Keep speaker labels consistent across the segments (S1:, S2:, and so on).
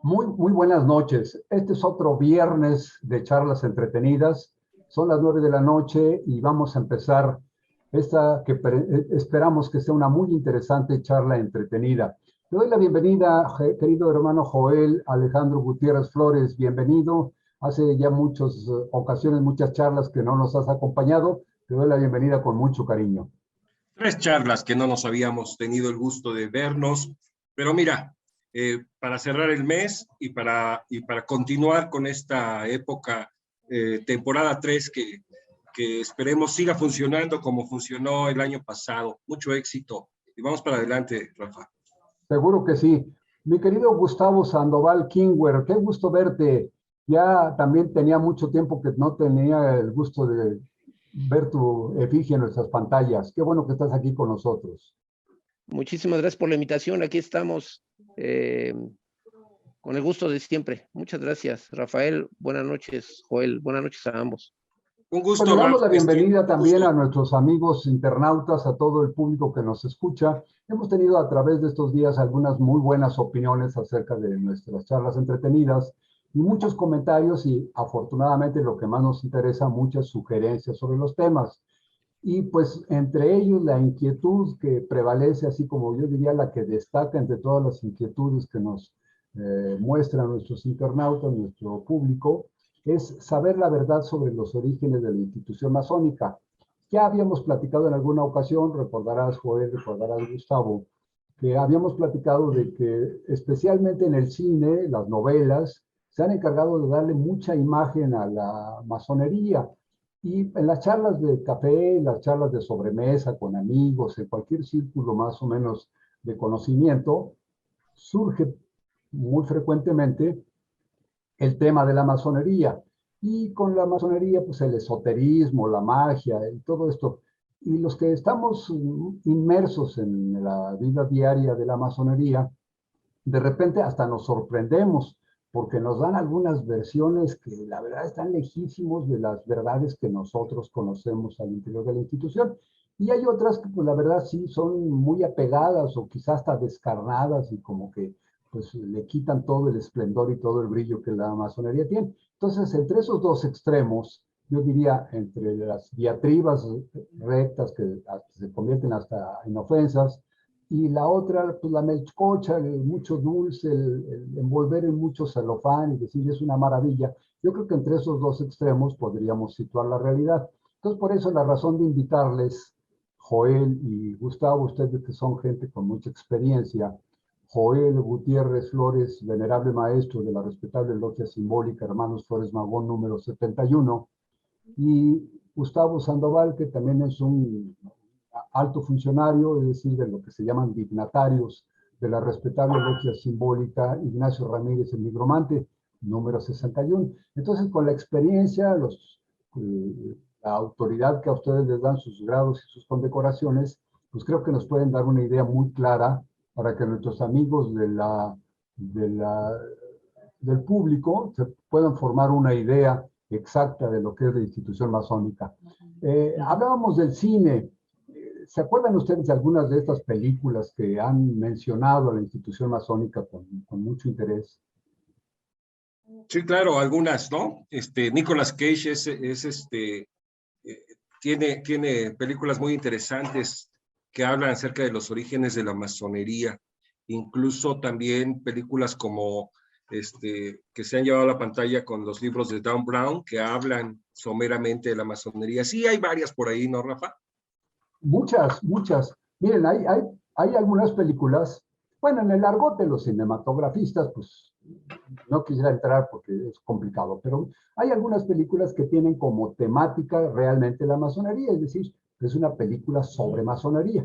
S1: Muy buenas noches. Este es otro viernes de charlas entretenidas. Son las 9 de la noche y vamos a empezar esta que esperamos que sea una muy interesante charla entretenida. Le doy la bienvenida, querido hermano Joel Alejandro Gutiérrez Flores. Bienvenido. Hace ya muchas ocasiones, muchas charlas que no nos has acompañado. Te doy la bienvenida con mucho cariño.
S2: Tres charlas que no nos habíamos tenido el gusto de vernos, pero mira, para cerrar el mes y para continuar con esta época, temporada 3 que esperemos siga funcionando como funcionó el año pasado. Mucho éxito y vamos para adelante, Rafa.
S1: Seguro que sí. Mi querido Gustavo Sandoval Kingwer, qué gusto verte. Ya también tenía mucho tiempo que no tenía el gusto de ver tu efigie en nuestras pantallas. Qué bueno que estás aquí con nosotros.
S3: Muchísimas gracias por la invitación. Aquí estamos con el gusto de siempre. Muchas gracias, Rafael. Buenas noches, Joel. Buenas noches a ambos.
S2: Un gusto,
S1: Bueno, damos la
S2: Rafa.
S1: bienvenida también a nuestros amigos internautas, a todo el público que nos escucha. Hemos tenido a través de estos días algunas muy buenas opiniones acerca de nuestras charlas entretenidas y muchos comentarios y afortunadamente lo que más nos interesa, muchas sugerencias sobre los temas. Y pues entre ellos la inquietud que prevalece, así como yo diría la que destaca entre todas las inquietudes que nos muestran nuestros internautas, nuestro público, es saber la verdad sobre los orígenes de la institución masónica. Ya habíamos platicado en alguna ocasión, recordarás Joel, recordarás Gustavo, que habíamos platicado de que especialmente en el cine, las novelas, se han encargado de darle mucha imagen a la masonería. Y en las charlas de café, en las charlas de sobremesa con amigos, en cualquier círculo más o menos de conocimiento, surge muy frecuentemente el tema de la masonería. Y con la masonería, pues el esoterismo, la magia y todo esto. Y los que estamos inmersos en la vida diaria de la masonería, de repente hasta nos sorprendemos porque nos dan algunas versiones que la verdad están lejísimos de las verdades que nosotros conocemos al interior de la institución. Y hay otras que pues la verdad sí son muy apegadas o quizás hasta descarnadas y como que pues le quitan todo el esplendor y todo el brillo que la masonería tiene. Entonces, entre esos dos extremos, yo diría, entre las diatribas rectas que se convierten hasta en ofensas, y la otra, pues la melcocha, mucho dulce, el envolver en mucho celofán y decir es una maravilla. Yo creo que entre esos dos extremos podríamos situar la realidad. Entonces, por eso la razón de invitarles, Joel y Gustavo, ustedes que son gente con mucha experiencia, Joel Gutiérrez Flores, venerable maestro de la respetable logia simbólica Hermanos Flores Magón número 71, y Gustavo Sandoval, que también es un alto funcionario, es decir, de lo que se llaman dignatarios de la respetable logia simbólica Ignacio Ramírez el Nigromante, número 61. Entonces, con la experiencia, la autoridad que a ustedes les dan sus grados y sus condecoraciones, pues creo que nos pueden dar una idea muy clara para que nuestros amigos del público se puedan formar una idea exacta de lo que es la institución masónica. Hablábamos del cine. ¿Se acuerdan ustedes de algunas de estas películas que han mencionado a la institución masónica con mucho interés?
S2: Sí, claro, algunas, ¿no? Nicolas Cage tiene películas muy interesantes que hablan acerca de los orígenes de la masonería. Incluso también películas como que se han llevado a la pantalla con los libros de Dan Brown, que hablan someramente de la masonería. Sí, hay varias por ahí, ¿no, Rafa?
S1: Muchas. Miren, hay algunas películas, bueno, en el argot de los cinematografistas, pues no quisiera entrar porque es complicado, pero hay algunas películas que tienen como temática realmente la masonería, es decir, es una película sobre masonería.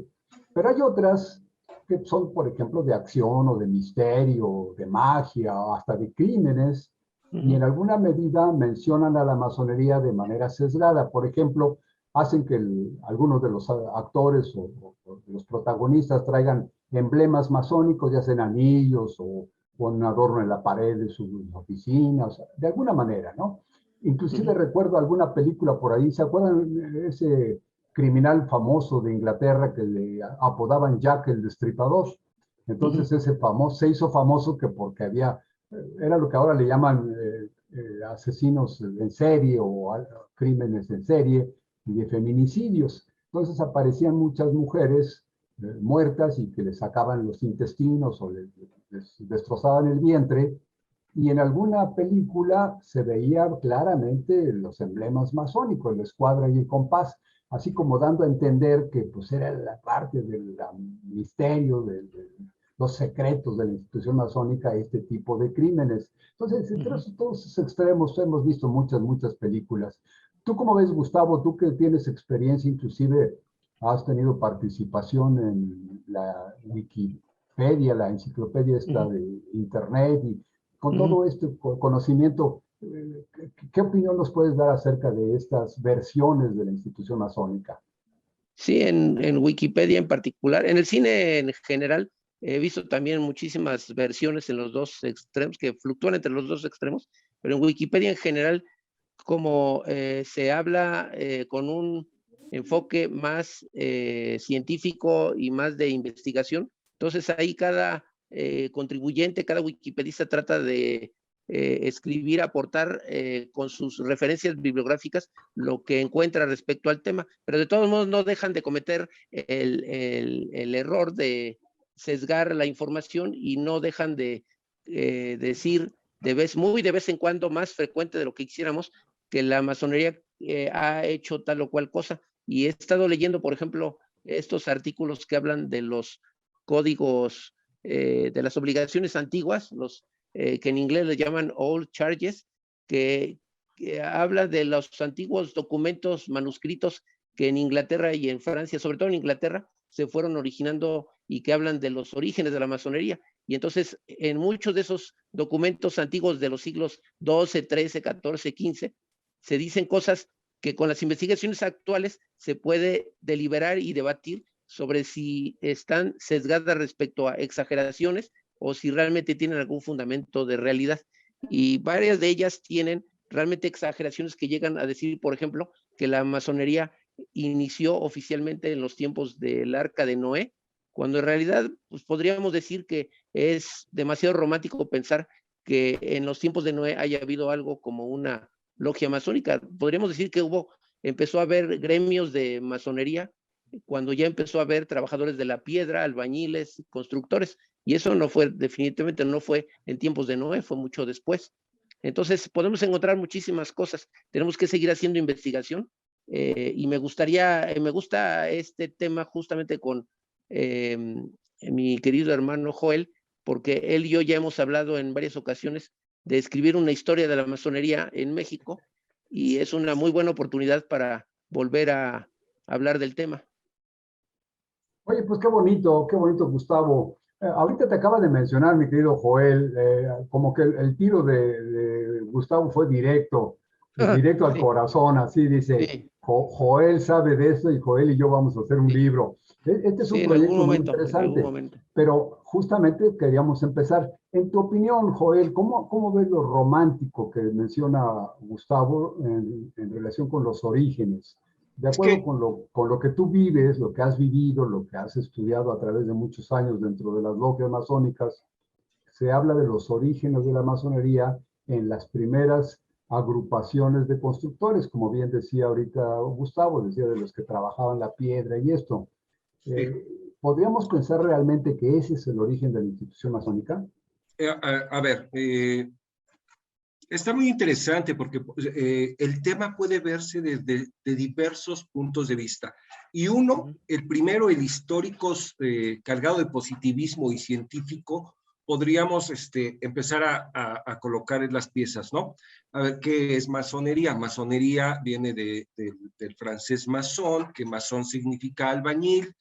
S1: Pero hay otras que son, por ejemplo, de acción o de misterio, de magia, o hasta de crímenes, y en alguna medida mencionan a la masonería de manera sesgada. Por ejemplo, hacen que algunos de los actores o los protagonistas traigan emblemas masónicos, ya sean anillos o un adorno en la pared de sus oficinas, de alguna manera, ¿no? Inclusive recuerdo alguna película por ahí, ¿se acuerdan de ese criminal famoso de Inglaterra que le apodaban Jack el Destripador? Entonces ese famoso, se hizo famoso que porque había era lo que ahora le llaman asesinos en serie o crímenes en serie y de feminicidios. Entonces aparecían muchas mujeres muertas y que les sacaban los intestinos o les destrozaban el vientre. Y en alguna película se veía claramente los emblemas masónicos, la escuadra y el compás, así como dando a entender que pues era la parte del misterio, de los secretos de la institución masónica, este tipo de crímenes. Entonces, entre todos esos extremos hemos visto muchas películas. ¿Tú cómo ves, Gustavo? Tú que tienes experiencia, inclusive has tenido participación en la Wikipedia, la enciclopedia esta de Internet, y con todo este conocimiento, ¿qué opinión nos puedes dar acerca de estas versiones de la institución masónica?
S3: Sí, en Wikipedia en particular, en el cine en general, he visto también muchísimas versiones en los dos extremos, que fluctúan entre los dos extremos, pero en Wikipedia en general, como se habla con un enfoque más científico y más de investigación, entonces ahí cada contribuyente, cada wikipedista trata de escribir, aportar con sus referencias bibliográficas lo que encuentra respecto al tema, pero de todos modos no dejan de cometer el error de sesgar la información y no dejan de decir muy de vez en cuando, más frecuente de lo que quisiéramos, que la masonería ha hecho tal o cual cosa. Y he estado leyendo, por ejemplo, estos artículos que hablan de los códigos, de las obligaciones antiguas, que en inglés le llaman old charges, que habla de los antiguos documentos manuscritos que en Inglaterra y en Francia, sobre todo en Inglaterra, se fueron originando y que hablan de los orígenes de la masonería. Y entonces, en muchos de esos documentos antiguos de los siglos XII, XIII, XIV, XV, se dicen cosas que con las investigaciones actuales se puede deliberar y debatir sobre si están sesgadas respecto a exageraciones o si realmente tienen algún fundamento de realidad. Y varias de ellas tienen realmente exageraciones que llegan a decir, por ejemplo, que la masonería inició oficialmente en los tiempos del Arca de Noé, cuando en realidad pues, podríamos decir que es demasiado romántico pensar que en los tiempos de Noé haya habido algo como una logia masónica. Podríamos decir que empezó a haber gremios de masonería cuando ya empezó a haber trabajadores de la piedra, albañiles, constructores, y eso no fue, definitivamente no fue en tiempos de Noé, fue mucho después. Entonces podemos encontrar muchísimas cosas, tenemos que seguir haciendo investigación, y me gusta este tema justamente con mi querido hermano Joel, porque él y yo ya hemos hablado en varias ocasiones de escribir una historia de la masonería en México, y es una muy buena oportunidad para volver a hablar del tema.
S1: Oye, pues qué bonito, Gustavo. Ahorita te acaba de mencionar, mi querido Joel, como que el tiro de Gustavo fue directo al
S3: Sí,
S1: corazón, así dice,
S3: sí,
S1: Joel sabe de eso y Joel y yo vamos a hacer un
S3: sí,
S1: libro. Este es un
S3: sí, en algún
S1: proyecto muy
S3: momento, en algún
S1: interesante,
S3: momento.
S1: pero justamente queríamos empezar. En tu opinión, Joel, ¿cómo ves lo romántico que menciona Gustavo en relación con los orígenes? De
S2: Es
S1: acuerdo
S2: que
S1: con lo que tú vives, lo que has vivido, lo que has estudiado a través de muchos años dentro de las logias masónicas, se habla de los orígenes de la masonería en las primeras agrupaciones de constructores, como bien decía ahorita Gustavo, decía de los que trabajaban la piedra y esto.
S2: sí.
S1: ¿Podríamos pensar realmente que ese es el origen de la institución masónica?
S2: A ver, está muy interesante porque el tema puede verse desde de diversos puntos de vista. Y uno, el primero, el histórico, cargado de positivismo y científico, podríamos empezar a colocar en las piezas, ¿no? A ver, ¿qué es masonería? Masonería viene del francés masón, que masón significa albañil.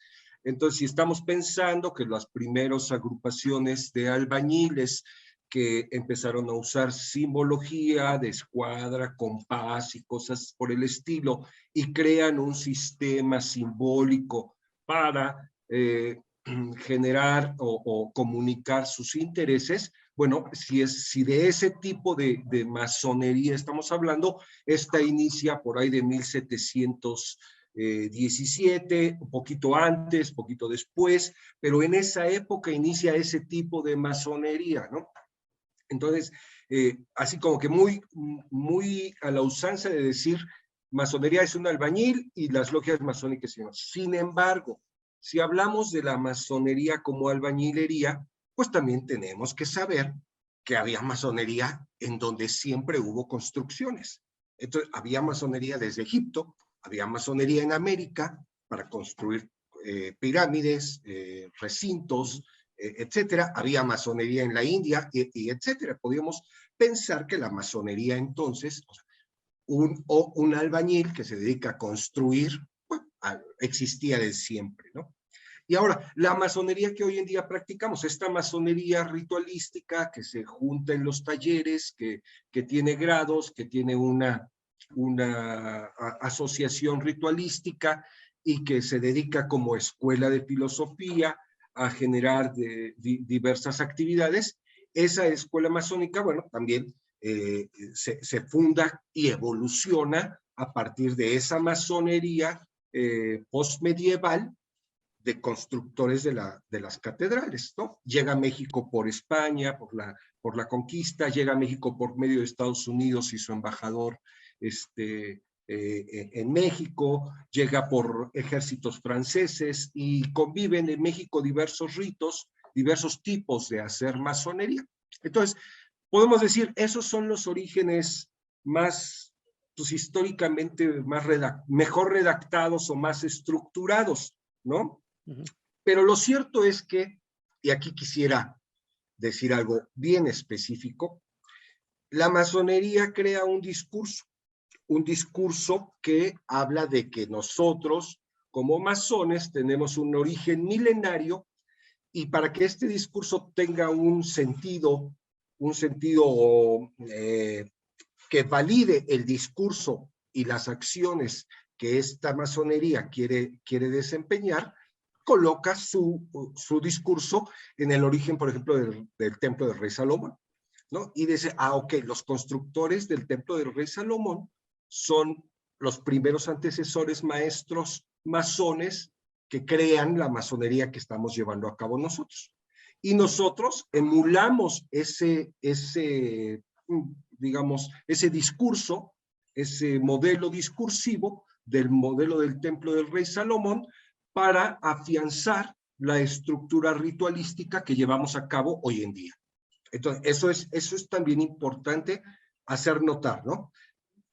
S2: Entonces, si estamos pensando que las primeras agrupaciones de albañiles que empezaron a usar simbología de escuadra, compás y cosas por el estilo, y crean un sistema simbólico para generar o comunicar sus intereses. Bueno, si de ese tipo de masonería estamos hablando, esta inicia por ahí de 1717, un poquito antes, poquito después, pero en esa época inicia ese tipo de masonería, ¿no? Entonces, así como que muy a la usanza de decir, masonería es un albañil y las logias masónicas no. Sin embargo, si hablamos de la masonería como albañilería, pues también tenemos que saber que había masonería en donde siempre hubo construcciones. Entonces, había masonería desde Egipto, había masonería en América para construir pirámides, recintos, etcétera. Había masonería en la India, y etcétera. Podíamos pensar que la masonería entonces, o sea, un albañil que se dedica a construir, pues, existía desde siempre, ¿no? Y ahora, la masonería que hoy en día practicamos, esta masonería ritualística que se junta en los talleres, que tiene grados, que tiene una asociación ritualística y que se dedica como escuela de filosofía a generar diversas actividades, esa escuela masónica, bueno, también se funda y evoluciona a partir de esa masonería postmedieval de constructores de las catedrales, ¿no? Llega a México por España, por la conquista, llega a México por medio de Estados Unidos y su embajador en México, llega por ejércitos franceses y conviven en México diversos ritos, diversos tipos de hacer masonería. Entonces, podemos decir, esos son los orígenes más, pues históricamente mejor redactados o más estructurados, ¿no? Pero lo cierto es que, y aquí quisiera decir algo bien específico, la masonería crea un discurso que habla de que nosotros, como masones, tenemos un origen milenario, y para que este discurso tenga un sentido que valide el discurso y las acciones que esta masonería quiere desempeñar, coloca su discurso en el origen, por ejemplo, del templo del rey Salomón, ¿no? Y dice, ok, los constructores del templo del rey Salomón son los primeros antecesores maestros masones que crean la masonería que estamos llevando a cabo nosotros. Y nosotros emulamos ese discurso, ese modelo discursivo del modelo del templo del rey Salomón, para afianzar la estructura ritualística que llevamos a cabo hoy en día. Entonces, eso es también importante hacer notar, ¿no?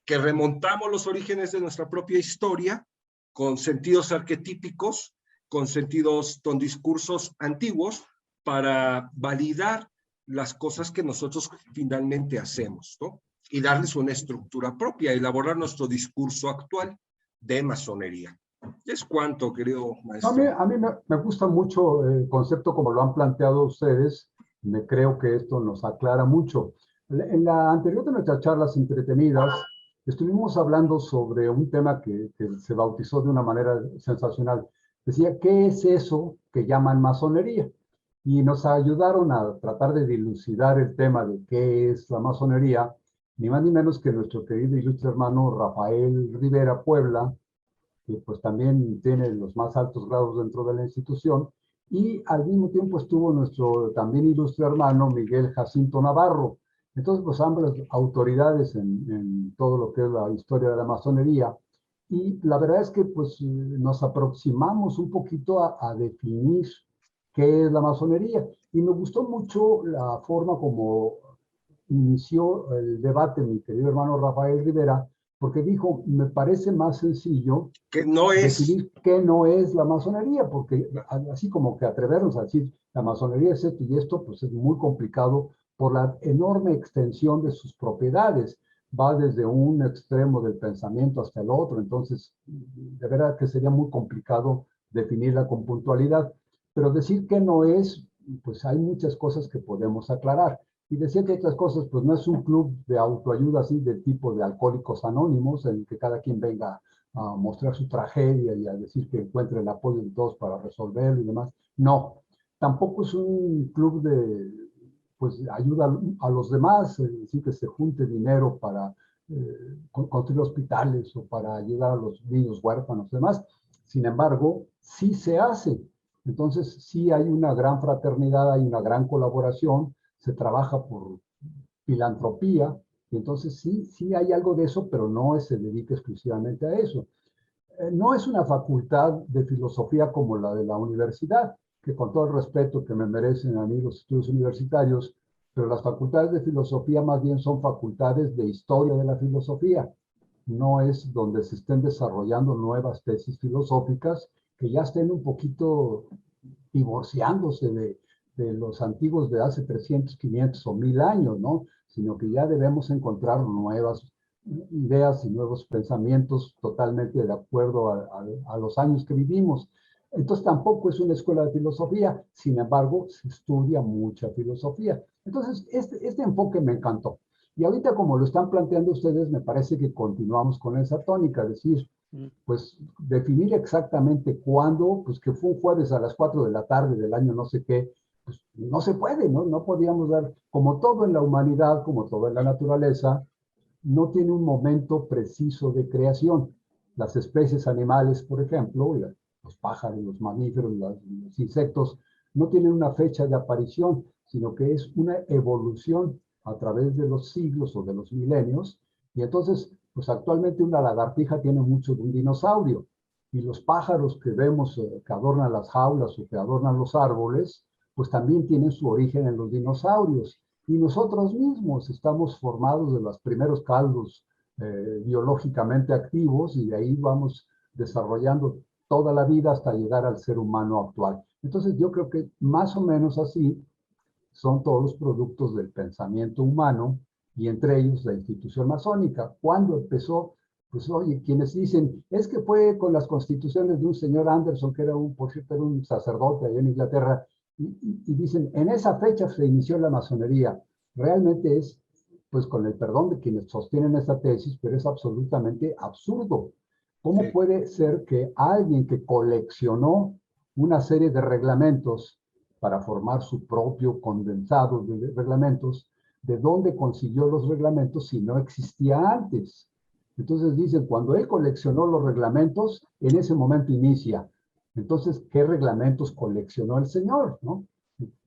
S2: Que remontamos los orígenes de nuestra propia historia con sentidos arquetípicos, con discursos antiguos, para validar las cosas que nosotros finalmente hacemos, ¿no? Y darles una estructura propia, elaborar nuestro discurso actual de masonería. Es cuanto, querido maestro.
S1: A mí me gusta mucho el concepto como lo han planteado ustedes. Me creo que esto nos aclara mucho. En la anterior de nuestras charlas entretenidas, estuvimos hablando sobre un tema que se bautizó de una manera sensacional. Decía, ¿qué es eso que llaman masonería? Y nos ayudaron a tratar de dilucidar el tema de qué es la masonería, ni más ni menos que nuestro querido y ilustre hermano Rafael Rivera Puebla, que pues también tiene los más altos grados dentro de la institución, y al mismo tiempo estuvo nuestro también ilustre hermano Miguel Jacinto Navarro. Entonces, pues ambas autoridades en todo lo que es la historia de la masonería, y la verdad es que pues nos aproximamos un poquito a definir qué es la masonería, y me gustó mucho la forma como inició el debate mi querido hermano Rafael Rivera, porque dijo, me parece más sencillo
S2: que no es
S1: definir qué no es la masonería, porque así como que atrevernos a decir la masonería es esto y esto, pues es muy complicado por la enorme extensión de sus propiedades. Va desde un extremo del pensamiento hasta el otro, entonces de verdad que sería muy complicado definirla con puntualidad. Pero decir que no es, pues hay muchas cosas que podemos aclarar. Y decir que otras cosas, pues no es un club de autoayuda así del tipo de Alcohólicos Anónimos, en el que cada quien venga a mostrar su tragedia y a decir que encuentre el apoyo de todos para resolverlo y demás. No, tampoco es un club de pues ayuda a los demás, es decir, que se junte dinero para construir hospitales o para ayudar a los niños huérfanos y demás. Sin embargo, sí se hace. Entonces, sí hay una gran fraternidad, hay una gran colaboración, se trabaja por filantropía, y entonces sí hay algo de eso, pero no se dedica exclusivamente a eso. No es una facultad de filosofía como la de la universidad, que con todo el respeto que me merecen a mí los estudios universitarios, pero las facultades de filosofía más bien son facultades de historia de la filosofía. No es donde se estén desarrollando nuevas tesis filosóficas que ya estén un poquito divorciándose de los antiguos de hace 300, 500 o 1000 años, ¿no? Sino que ya debemos encontrar nuevas ideas y nuevos pensamientos totalmente de acuerdo a los años que vivimos. Entonces tampoco es una escuela de filosofía, sin embargo, se estudia mucha filosofía. Entonces, este enfoque me encantó. Y ahorita, como lo están planteando ustedes, me parece que continuamos con esa tónica, es decir, pues definir exactamente cuándo, pues que fue un jueves a las 4 de la tarde del año no sé qué, pues no se puede, ¿no? No podíamos dar, como todo en la humanidad, como todo en la naturaleza, no tiene un momento preciso de creación. Las especies animales, por ejemplo, los pájaros, los mamíferos, los insectos, no tienen una fecha de aparición, sino que es una evolución a través de los siglos o de los milenios. Y entonces, pues actualmente una lagartija tiene mucho de un dinosaurio. Y los pájaros que vemos que adornan las jaulas o que adornan los árboles, pues también tienen su origen en los dinosaurios. Y nosotros mismos estamos formados de los primeros caldos biológicamente activos y de ahí vamos desarrollando toda la vida hasta llegar al ser humano actual. Entonces yo creo que más o menos así son todos los productos del pensamiento humano y entre ellos la institución masónica. ¿Cuándo empezó? Pues oye, quienes dicen, es que fue con las constituciones de un señor Anderson, que era por cierto, era un sacerdote allá en Inglaterra, y dicen, en esa fecha se inició la masonería. Realmente es, pues con el perdón de quienes sostienen esta tesis, pero es absolutamente absurdo. ¿Cómo puede ser que alguien que coleccionó una serie de reglamentos para formar su propio condensado de reglamentos, de dónde consiguió los reglamentos si no existía antes? Entonces dicen, cuando él coleccionó los reglamentos, en ese momento inicia. Entonces, ¿qué reglamentos coleccionó el señor, no?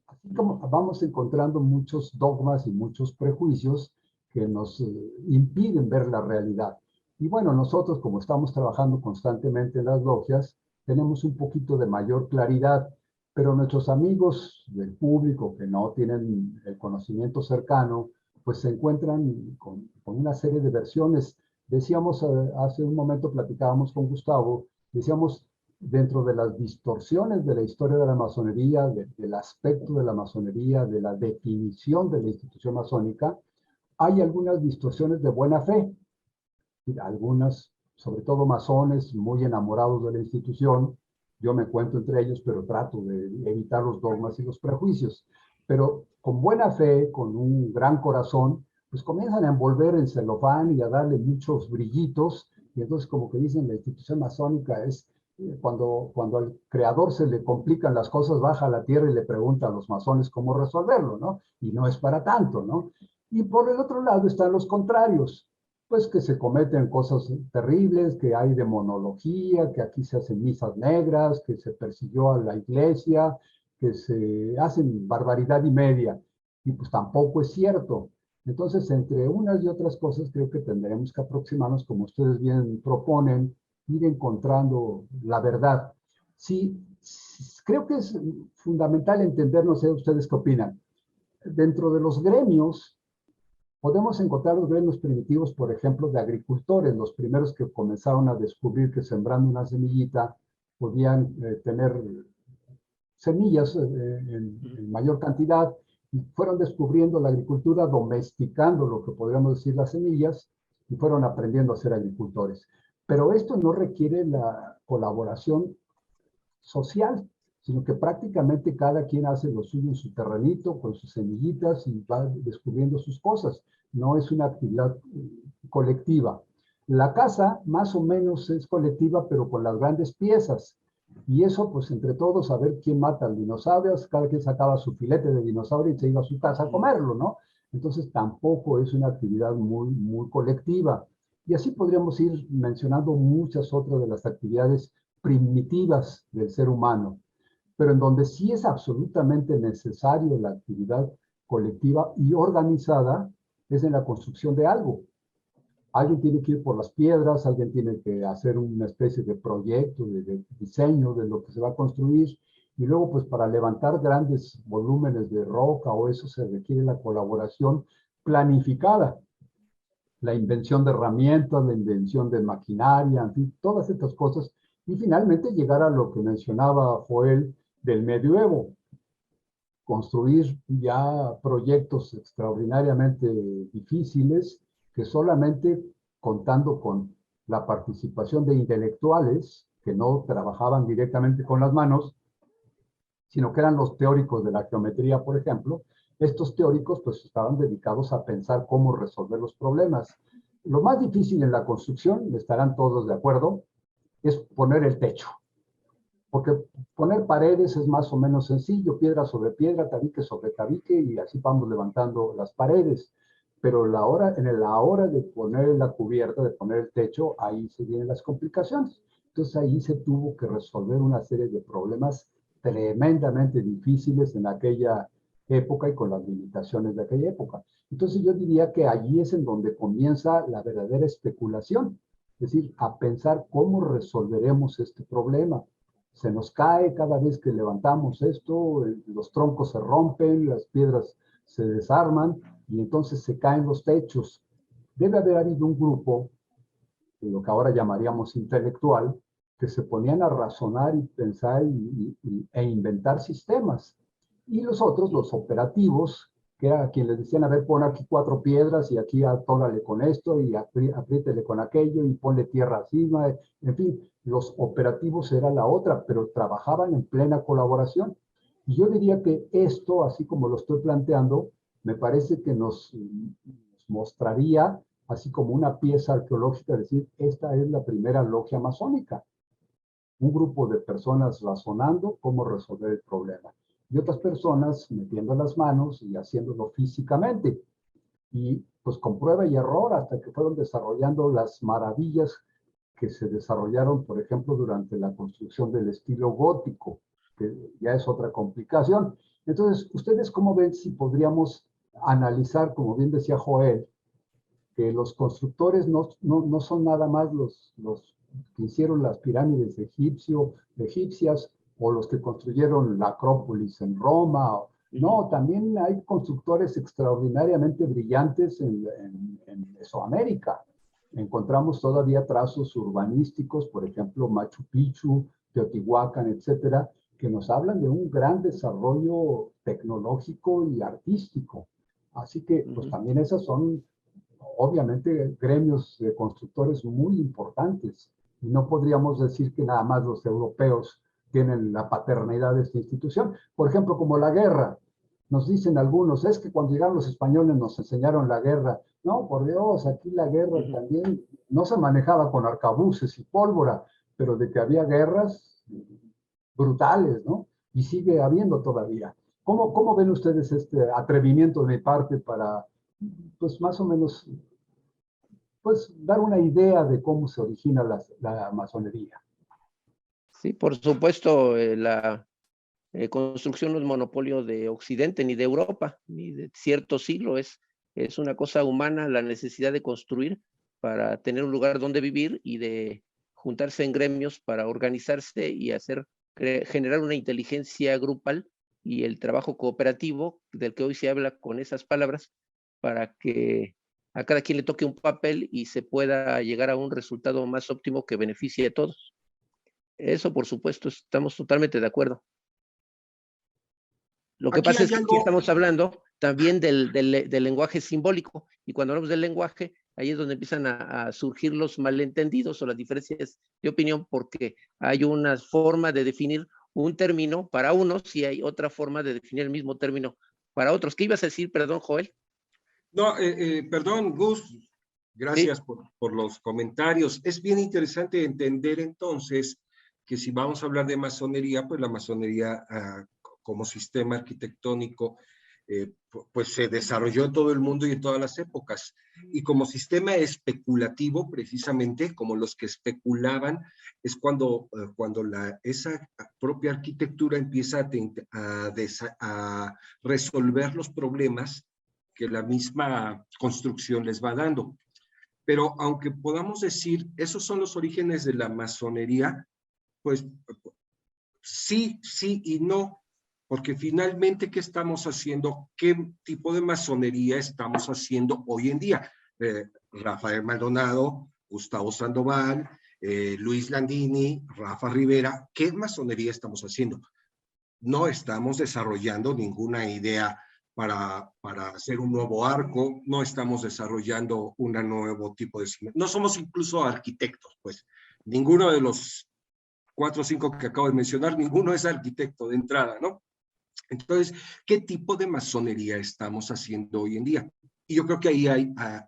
S1: Así como vamos encontrando muchos dogmas y muchos prejuicios que nos impiden ver la realidad. Y bueno, nosotros como estamos trabajando constantemente en las logias, tenemos un poquito de mayor claridad, pero nuestros amigos del público que no tienen el conocimiento cercano, pues se encuentran con una serie de versiones. Decíamos, hace un momento platicábamos con Gustavo, decíamos, dentro de las distorsiones de la historia de la masonería, del aspecto de la masonería, de la definición de la institución masónica, hay algunas distorsiones de buena fe. Algunas, sobre todo masones, muy enamorados de la institución. Yo me cuento entre ellos, pero trato de evitar los dogmas y los prejuicios. Pero con buena fe, con un gran corazón, pues comienzan a envolver en celofán y a darle muchos brillitos. Y entonces como que dicen, la institución masónica es cuando al creador se le complican las cosas, baja a la tierra y le pregunta a los masones cómo resolverlo, ¿no? Y no es para tanto, ¿no? Y por el otro lado están los contrarios, pues que se cometen cosas terribles, que hay demonología, que aquí se hacen misas negras, que se persiguió a la iglesia, que se hacen barbaridad y media. Y pues tampoco es cierto. Entonces, entre unas y otras cosas, creo que tendremos que aproximarnos, como ustedes bien proponen, ir encontrando la verdad. Sí, creo que es fundamental entender, no sé ustedes qué opinan. Dentro de los gremios, podemos encontrar los gremios primitivos, por ejemplo, de agricultores, los primeros que comenzaron a descubrir que sembrando una semillita podían tener semillas en mayor cantidad, y fueron descubriendo la agricultura, domesticando lo que podríamos decir las semillas, y fueron aprendiendo a ser agricultores. Pero esto no requiere la colaboración social, sino que prácticamente cada quien hace lo suyo en su terrenito, con sus semillitas y va descubriendo sus cosas. No es una actividad colectiva. La casa más o menos es colectiva, pero con las grandes piezas. Y eso, pues entre todos, a ver quién mata al dinosaurio, cada quien sacaba su filete de dinosaurio y se iba a su casa a comerlo, ¿no? Entonces tampoco es una actividad muy colectiva. Y así podríamos ir mencionando muchas otras de las actividades primitivas del ser humano, pero en donde sí es absolutamente necesario la actividad colectiva y organizada, es en la construcción de algo. Alguien tiene que ir por las piedras, alguien tiene que hacer una especie de proyecto, de diseño de lo que se va a construir, y luego pues para levantar grandes volúmenes de roca o eso se requiere la colaboración planificada, la invención de herramientas, la invención de maquinaria, en fin, todas estas cosas, y finalmente llegar a lo que mencionaba Joel del medioevo, construir ya proyectos extraordinariamente difíciles que solamente contando con la participación de intelectuales que no trabajaban directamente con las manos, sino que eran los teóricos de la geometría, por ejemplo. Estos teóricos pues estaban dedicados a pensar cómo resolver los problemas. Lo más difícil en la construcción, estarán todos de acuerdo, es poner el techo. Porque poner paredes es más o menos sencillo, piedra sobre piedra, tabique sobre tabique, y así vamos levantando las paredes. Pero la hora de poner la cubierta, de poner el techo, ahí se vienen las complicaciones. Entonces ahí se tuvo que resolver una serie de problemas tremendamente difíciles en aquella época y con las limitaciones de aquella época. Entonces yo diría que allí es en donde comienza la verdadera especulación, es decir, a pensar cómo resolveremos este problema. Se nos cae cada vez que levantamos esto, los troncos se rompen, las piedras se desarman y entonces se caen los techos. Debe haber habido un grupo, lo que ahora llamaríamos intelectual, que se ponían a razonar y pensar e inventar sistemas. Y los otros, los operativos, que era quien les decían, a ver, pon aquí 4 piedras y aquí atórale con esto y apriétele con aquello y ponle tierra encima, en fin, los operativos era la otra, pero trabajaban en plena colaboración. Y yo diría que esto, así como lo estoy planteando, me parece que nos mostraría así como una pieza arqueológica, es decir, esta es la primera logia masónica. Un grupo de personas razonando cómo resolver el problema. Y otras personas metiendo las manos y haciéndolo físicamente. Y pues con prueba y error hasta que fueron desarrollando las maravillas que se desarrollaron, por ejemplo, durante la construcción del estilo gótico, que ya es otra complicación. Entonces, ¿ustedes cómo ven si podríamos analizar, como bien decía Joel, que los constructores no son nada más los que hicieron las pirámides egipcias o los que construyeron la Acrópolis en Roma? No, también hay constructores extraordinariamente brillantes en Mesoamérica. Encontramos todavía trazos urbanísticos, por ejemplo, Machu Picchu, Teotihuacán, etcétera, que nos hablan de un gran desarrollo tecnológico y artístico. Así que, pues también esas son, obviamente, gremios de constructores muy importantes. Y no podríamos decir que nada más los europeos tienen la paternidad de esta institución. Por ejemplo, como la guerra. Nos dicen algunos, es que cuando llegaron los españoles nos enseñaron la guerra. No, por Dios, aquí la guerra también no se manejaba con arcabuces y pólvora, pero de que había guerras brutales, ¿no? Y sigue habiendo todavía. ¿Cómo ven ustedes este atrevimiento de mi parte para, pues más o menos, pues dar una idea de cómo se origina la masonería?
S3: Sí, por supuesto, la construcción no es monopolio de Occidente ni de Europa, ni de cierto siglo, es una cosa humana la necesidad de construir para tener un lugar donde vivir y de juntarse en gremios para organizarse y generar una inteligencia grupal y el trabajo cooperativo del que hoy se habla con esas palabras para que a cada quien le toque un papel y se pueda llegar a un resultado más óptimo que beneficie a todos. Eso, por supuesto, estamos totalmente de acuerdo. Lo que
S2: Aquí
S3: pasa
S2: hay
S3: es que aquí
S2: algo,
S3: estamos hablando también del lenguaje simbólico, y cuando hablamos del lenguaje, ahí es donde empiezan a surgir los malentendidos o las diferencias de opinión, porque hay una forma de definir un término para unos y hay otra forma de definir el mismo término para otros. ¿Qué ibas a decir, perdón, Joel?
S2: no, perdón, Gus,
S3: Sí.
S2: gracias por los comentarios. Es bien interesante entender entonces que si vamos a hablar de masonería, pues la masonería como sistema arquitectónico, pues se desarrolló en todo el mundo y en todas las épocas. Y como sistema especulativo, precisamente, como los que especulaban, es cuando esa propia arquitectura empieza a resolver los problemas que la misma construcción les va dando. Pero aunque podamos decir, esos son los orígenes de la masonería, pues sí, sí y no, porque finalmente, ¿qué estamos haciendo? ¿Qué tipo de masonería estamos haciendo hoy en día? Rafael Maldonado, Gustavo Sandoval, Luis Landini, Rafa Rivera, ¿qué masonería estamos haciendo? No estamos desarrollando ninguna idea para hacer un nuevo arco, no estamos desarrollando un nuevo tipo de... No somos incluso arquitectos, pues. Ninguno de los 4 o 5 que acabo de mencionar, ninguno es arquitecto de entrada, ¿no? Entonces, ¿qué tipo de masonería estamos haciendo hoy en día? Y yo creo que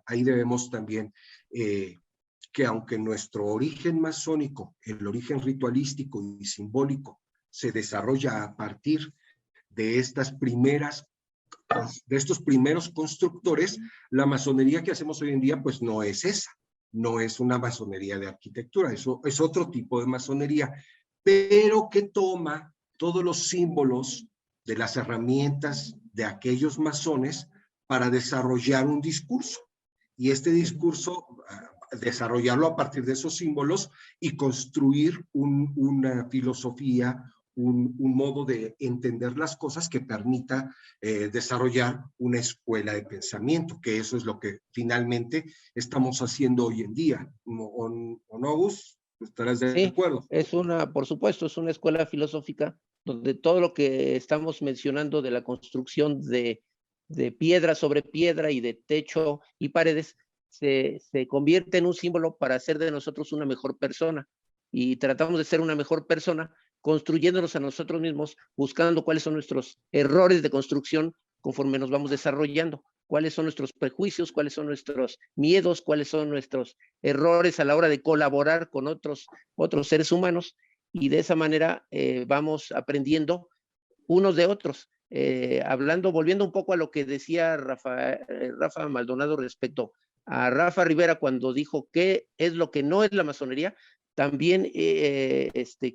S2: ahí debemos también, que aunque nuestro origen masónico, el origen ritualístico y simbólico, se desarrolla a partir de estos primeros constructores, la masonería que hacemos hoy en día, pues no es esa, no es una masonería de arquitectura, eso es otro tipo de masonería, pero que toma todos los símbolos de las herramientas de aquellos masones para desarrollar un discurso. Y este discurso, desarrollarlo a partir de esos símbolos y construir una filosofía, un modo de entender las cosas que permita desarrollar una escuela de pensamiento, que eso es lo que finalmente estamos haciendo hoy en día. ¿O no, Gus? ¿Estarás de acuerdo?
S3: Es por supuesto, es una escuela filosófica donde todo lo que estamos mencionando de la construcción de piedra sobre piedra y de techo y paredes se convierte en un símbolo para hacer de nosotros una mejor persona. Y tratamos de ser una mejor persona construyéndonos a nosotros mismos, buscando cuáles son nuestros errores de construcción conforme nos vamos desarrollando, cuáles son nuestros prejuicios, cuáles son nuestros miedos, cuáles son nuestros errores a la hora de colaborar con otros seres humanos, y de esa manera vamos aprendiendo unos de otros. Volviendo un poco a lo que decía Rafa Maldonado respecto a Rafa Rivera cuando dijo qué es lo que no es la masonería, también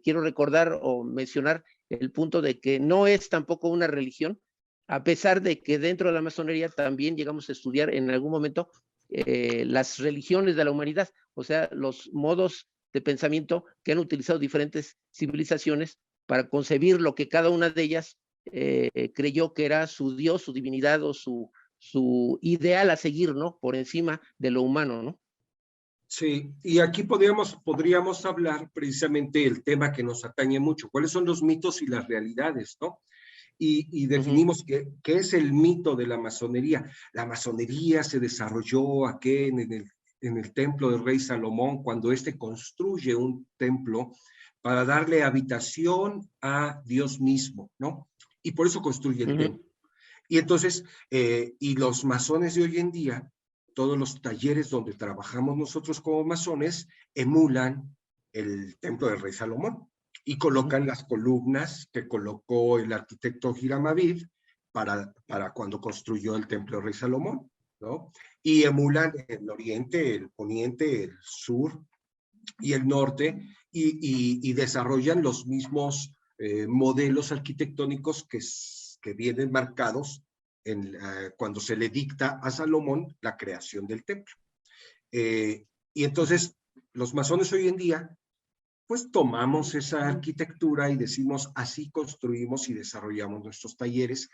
S3: quiero recordar o mencionar el punto de que no es tampoco una religión, a pesar de que dentro de la masonería también llegamos a estudiar en algún momento las religiones de la humanidad, o sea, los modos de pensamiento que han utilizado diferentes civilizaciones para concebir lo que cada una de ellas creyó que era su Dios, su divinidad o su ideal a seguir, ¿no? Por encima de lo humano, ¿no?
S2: Sí, y aquí podríamos hablar precisamente del tema que nos atañe mucho, cuáles son los mitos y las realidades, ¿no? Y definimos qué es el mito de la masonería. La masonería se desarrolló aquí en el templo del rey Salomón, cuando éste construye un templo para darle habitación a Dios mismo, ¿no? Y por eso construye el templo. Y entonces, y los masones de hoy en día, todos los talleres donde trabajamos nosotros como masones, emulan el templo del rey Salomón y colocan las columnas que colocó el arquitecto Hiram Abiff para cuando construyó el templo del rey Salomón, ¿no? Y emulan el oriente, el poniente, el sur y el norte, y desarrollan los mismos modelos arquitectónicos que vienen marcados cuando se le dicta a Salomón la creación del templo. Y entonces, los masones hoy en día, pues tomamos esa arquitectura y decimos, así construimos y desarrollamos nuestros talleres,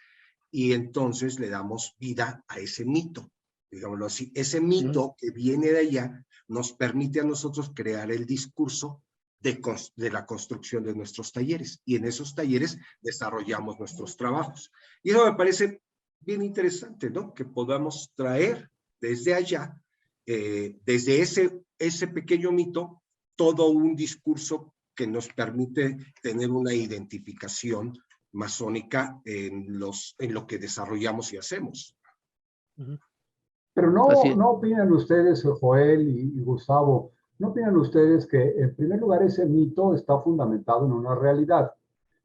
S2: y entonces le damos vida a ese mito, digámoslo así. Ese mito que viene de allá nos permite a nosotros crear el discurso de la construcción de nuestros talleres, y en esos talleres desarrollamos nuestros trabajos. Y eso me parece bien interesante, ¿no? Que podamos traer desde allá, desde ese pequeño mito, todo un discurso que nos permite tener una identificación masónica en lo que desarrollamos y hacemos.
S1: Pero no opinan ustedes, Joel y Gustavo, no opinan ustedes que en primer lugar ese mito está fundamentado en una realidad.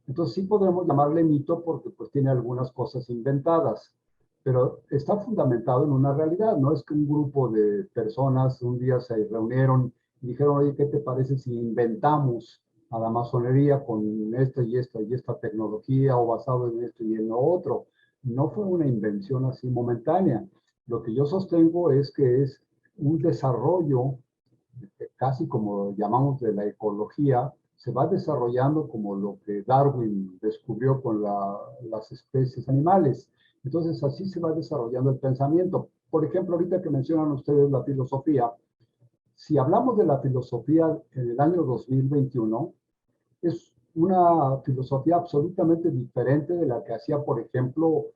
S1: Entonces sí podemos llamarle mito porque pues tiene algunas cosas inventadas, pero está fundamentado en una realidad. No es que un grupo de personas un día se reunieron y dijeron, oye, ¿qué te parece si inventamos a la masonería con esta y esta y esta tecnología o basado en esto y en lo otro? no fue una invención así momentánea. Lo que yo sostengo es que es un desarrollo, casi como llamamos de la ecología, se va desarrollando como lo que Darwin descubrió con las especies animales. Entonces, así se va desarrollando el pensamiento. Por ejemplo, ahorita que mencionan ustedes la filosofía, si hablamos de la filosofía en el año 2021, es una filosofía absolutamente diferente de la que hacía, por ejemplo,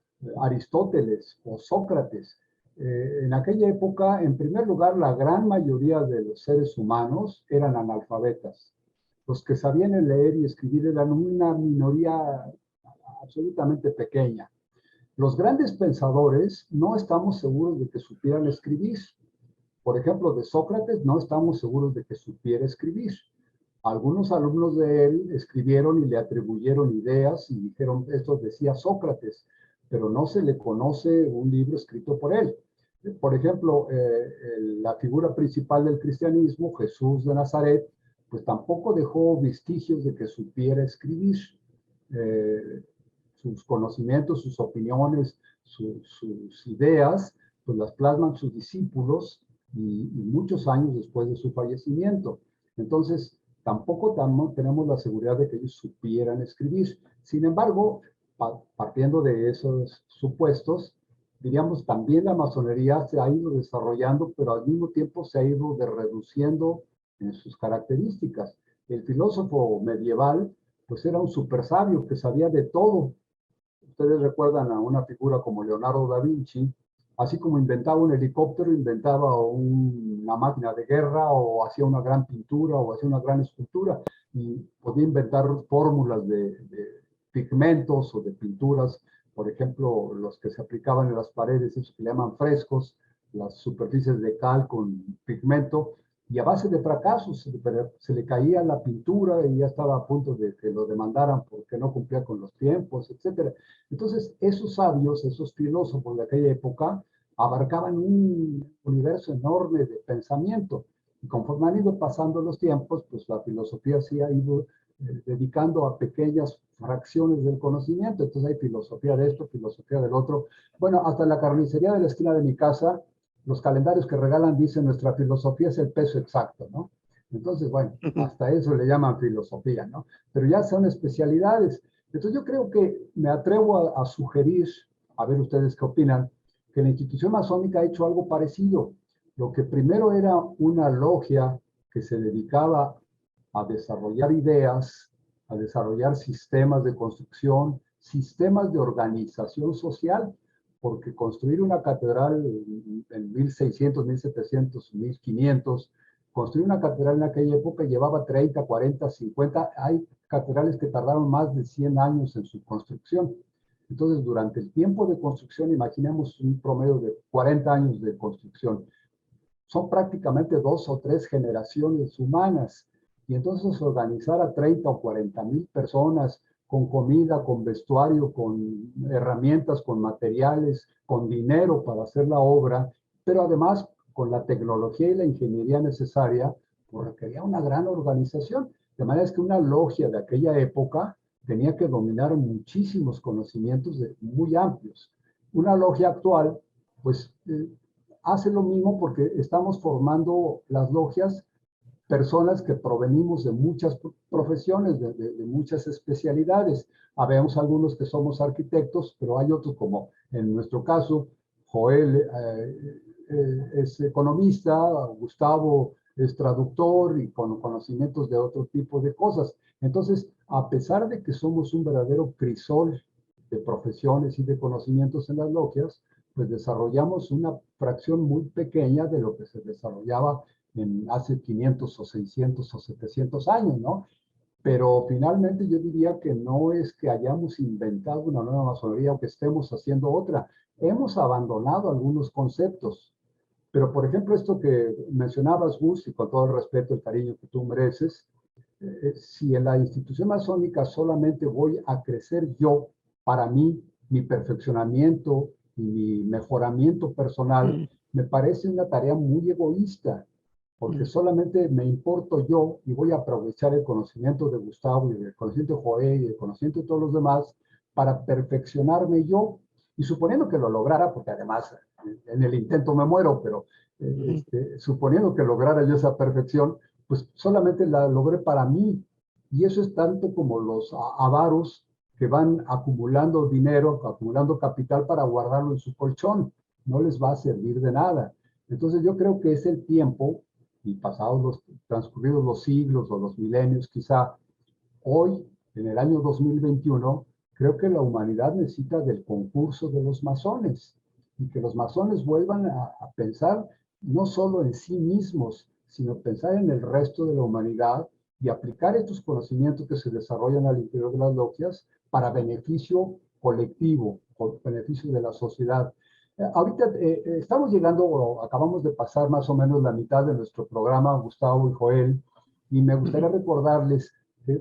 S1: Aristóteles o Sócrates. En aquella época, en primer lugar, la gran mayoría de los seres humanos eran analfabetas. Los que sabían leer y escribir eran una minoría absolutamente pequeña. Los grandes pensadores no estamos seguros de que supieran escribir. Por ejemplo, de Sócrates no estamos seguros de que supiera escribir. Algunos alumnos de él escribieron y le atribuyeron ideas y dijeron, esto decía Sócrates, pero no se le conoce un libro escrito por él. Por ejemplo, la figura principal del cristianismo, Jesús de Nazaret, pues tampoco dejó vestigios de que supiera escribir. Sus conocimientos, sus opiniones, sus ideas, pues las plasman sus discípulos y muchos años después de su fallecimiento. Entonces, tampoco tenemos la seguridad de que ellos supieran escribir. Sin embargo, partiendo de esos supuestos, diríamos, también la masonería se ha ido desarrollando, pero al mismo tiempo se ha ido reduciendo en sus características. El filósofo medieval, pues era un super sabio que sabía de todo. Ustedes recuerdan a una figura como Leonardo da Vinci, así como inventaba un helicóptero, inventaba una máquina de guerra, o hacía una gran pintura, o hacía una gran escultura, y podía inventar fórmulas de pigmentos o de pinturas, por ejemplo, los que se aplicaban en las paredes, esos que le llaman frescos, las superficies de cal con pigmento, y a base de fracasos se le caía la pintura y ya estaba a punto de que lo demandaran porque no cumplía con los tiempos, etc. Entonces, esos sabios, esos filósofos de aquella época, abarcaban un universo enorme de pensamiento. Y conforme han ido pasando los tiempos, pues la filosofía se ha ido dedicando a pequeñas fracciones del conocimiento. Entonces hay filosofía de esto, filosofía del otro. Bueno, hasta en la carnicería de la esquina de mi casa, los calendarios que regalan dicen nuestra filosofía es el peso exacto, ¿no? Entonces, bueno, hasta eso le llaman filosofía, ¿no? Pero ya son especialidades. Entonces yo creo que me atrevo a sugerir, a ver ustedes qué opinan, que la institución masónica ha hecho algo parecido. Lo que primero era una logia que se dedicaba a desarrollar ideas, a desarrollar sistemas de construcción, sistemas de organización social, porque construir una catedral en 1600, 1700, 1500, construir una catedral en aquella época llevaba 30, 40, 50, hay catedrales que tardaron más de 100 años en su construcción. Entonces, durante el tiempo de construcción, imaginemos un promedio de 40 años de construcción. Son prácticamente 2 o 3 generaciones humanas. Y entonces organizar a 30 o 40 mil personas con comida, con vestuario, con herramientas, con materiales, con dinero para hacer la obra, pero además con la tecnología y la ingeniería necesaria, pues requería una gran organización. De manera que una logia de aquella época tenía que dominar muchísimos conocimientos muy amplios. Una logia actual, pues hace lo mismo porque estamos formando las logias personas que provenimos de muchas profesiones, de muchas especialidades. Habemos algunos que somos arquitectos, pero hay otros como en nuestro caso, Joel es economista, Gustavo es traductor y con conocimientos de otro tipo de cosas. Entonces, a pesar de que somos un verdadero crisol de profesiones y de conocimientos en las logias, pues desarrollamos una fracción muy pequeña de lo que se desarrollaba hace 500 o 600 o 700 años, ¿no? Pero finalmente yo diría que no es que hayamos inventado una nueva masonería o que estemos haciendo otra. Hemos abandonado algunos conceptos. Pero, por ejemplo, esto que mencionabas, Gus, y con todo el respeto y el cariño que tú mereces, si en la institución masónica solamente voy a crecer yo, para mí, mi perfeccionamiento y mi mejoramiento personal, me parece una tarea muy egoísta, porque solamente me importo yo y voy a aprovechar el conocimiento de Gustavo y el conocimiento de Joel y el conocimiento de todos los demás para perfeccionarme yo. Y suponiendo que lo lograra, porque además en el intento me muero, pero suponiendo que lograra yo esa perfección, pues solamente la logré para mí. Y eso es tanto como los avaros que van acumulando dinero, acumulando capital para guardarlo en su colchón. No les va a servir de nada. Entonces yo creo que es el tiempo, y transcurridos los siglos o los milenios quizá, hoy, en el año 2021, creo que la humanidad necesita del concurso de los masones y que los masones vuelvan a pensar no solo en sí mismos, sino pensar en el resto de la humanidad y aplicar estos conocimientos que se desarrollan al interior de las logias para beneficio colectivo, por beneficio de la sociedad. Ahorita estamos llegando, o acabamos de pasar más o menos la mitad de nuestro programa, Gustavo y Joel, y me gustaría recordarles,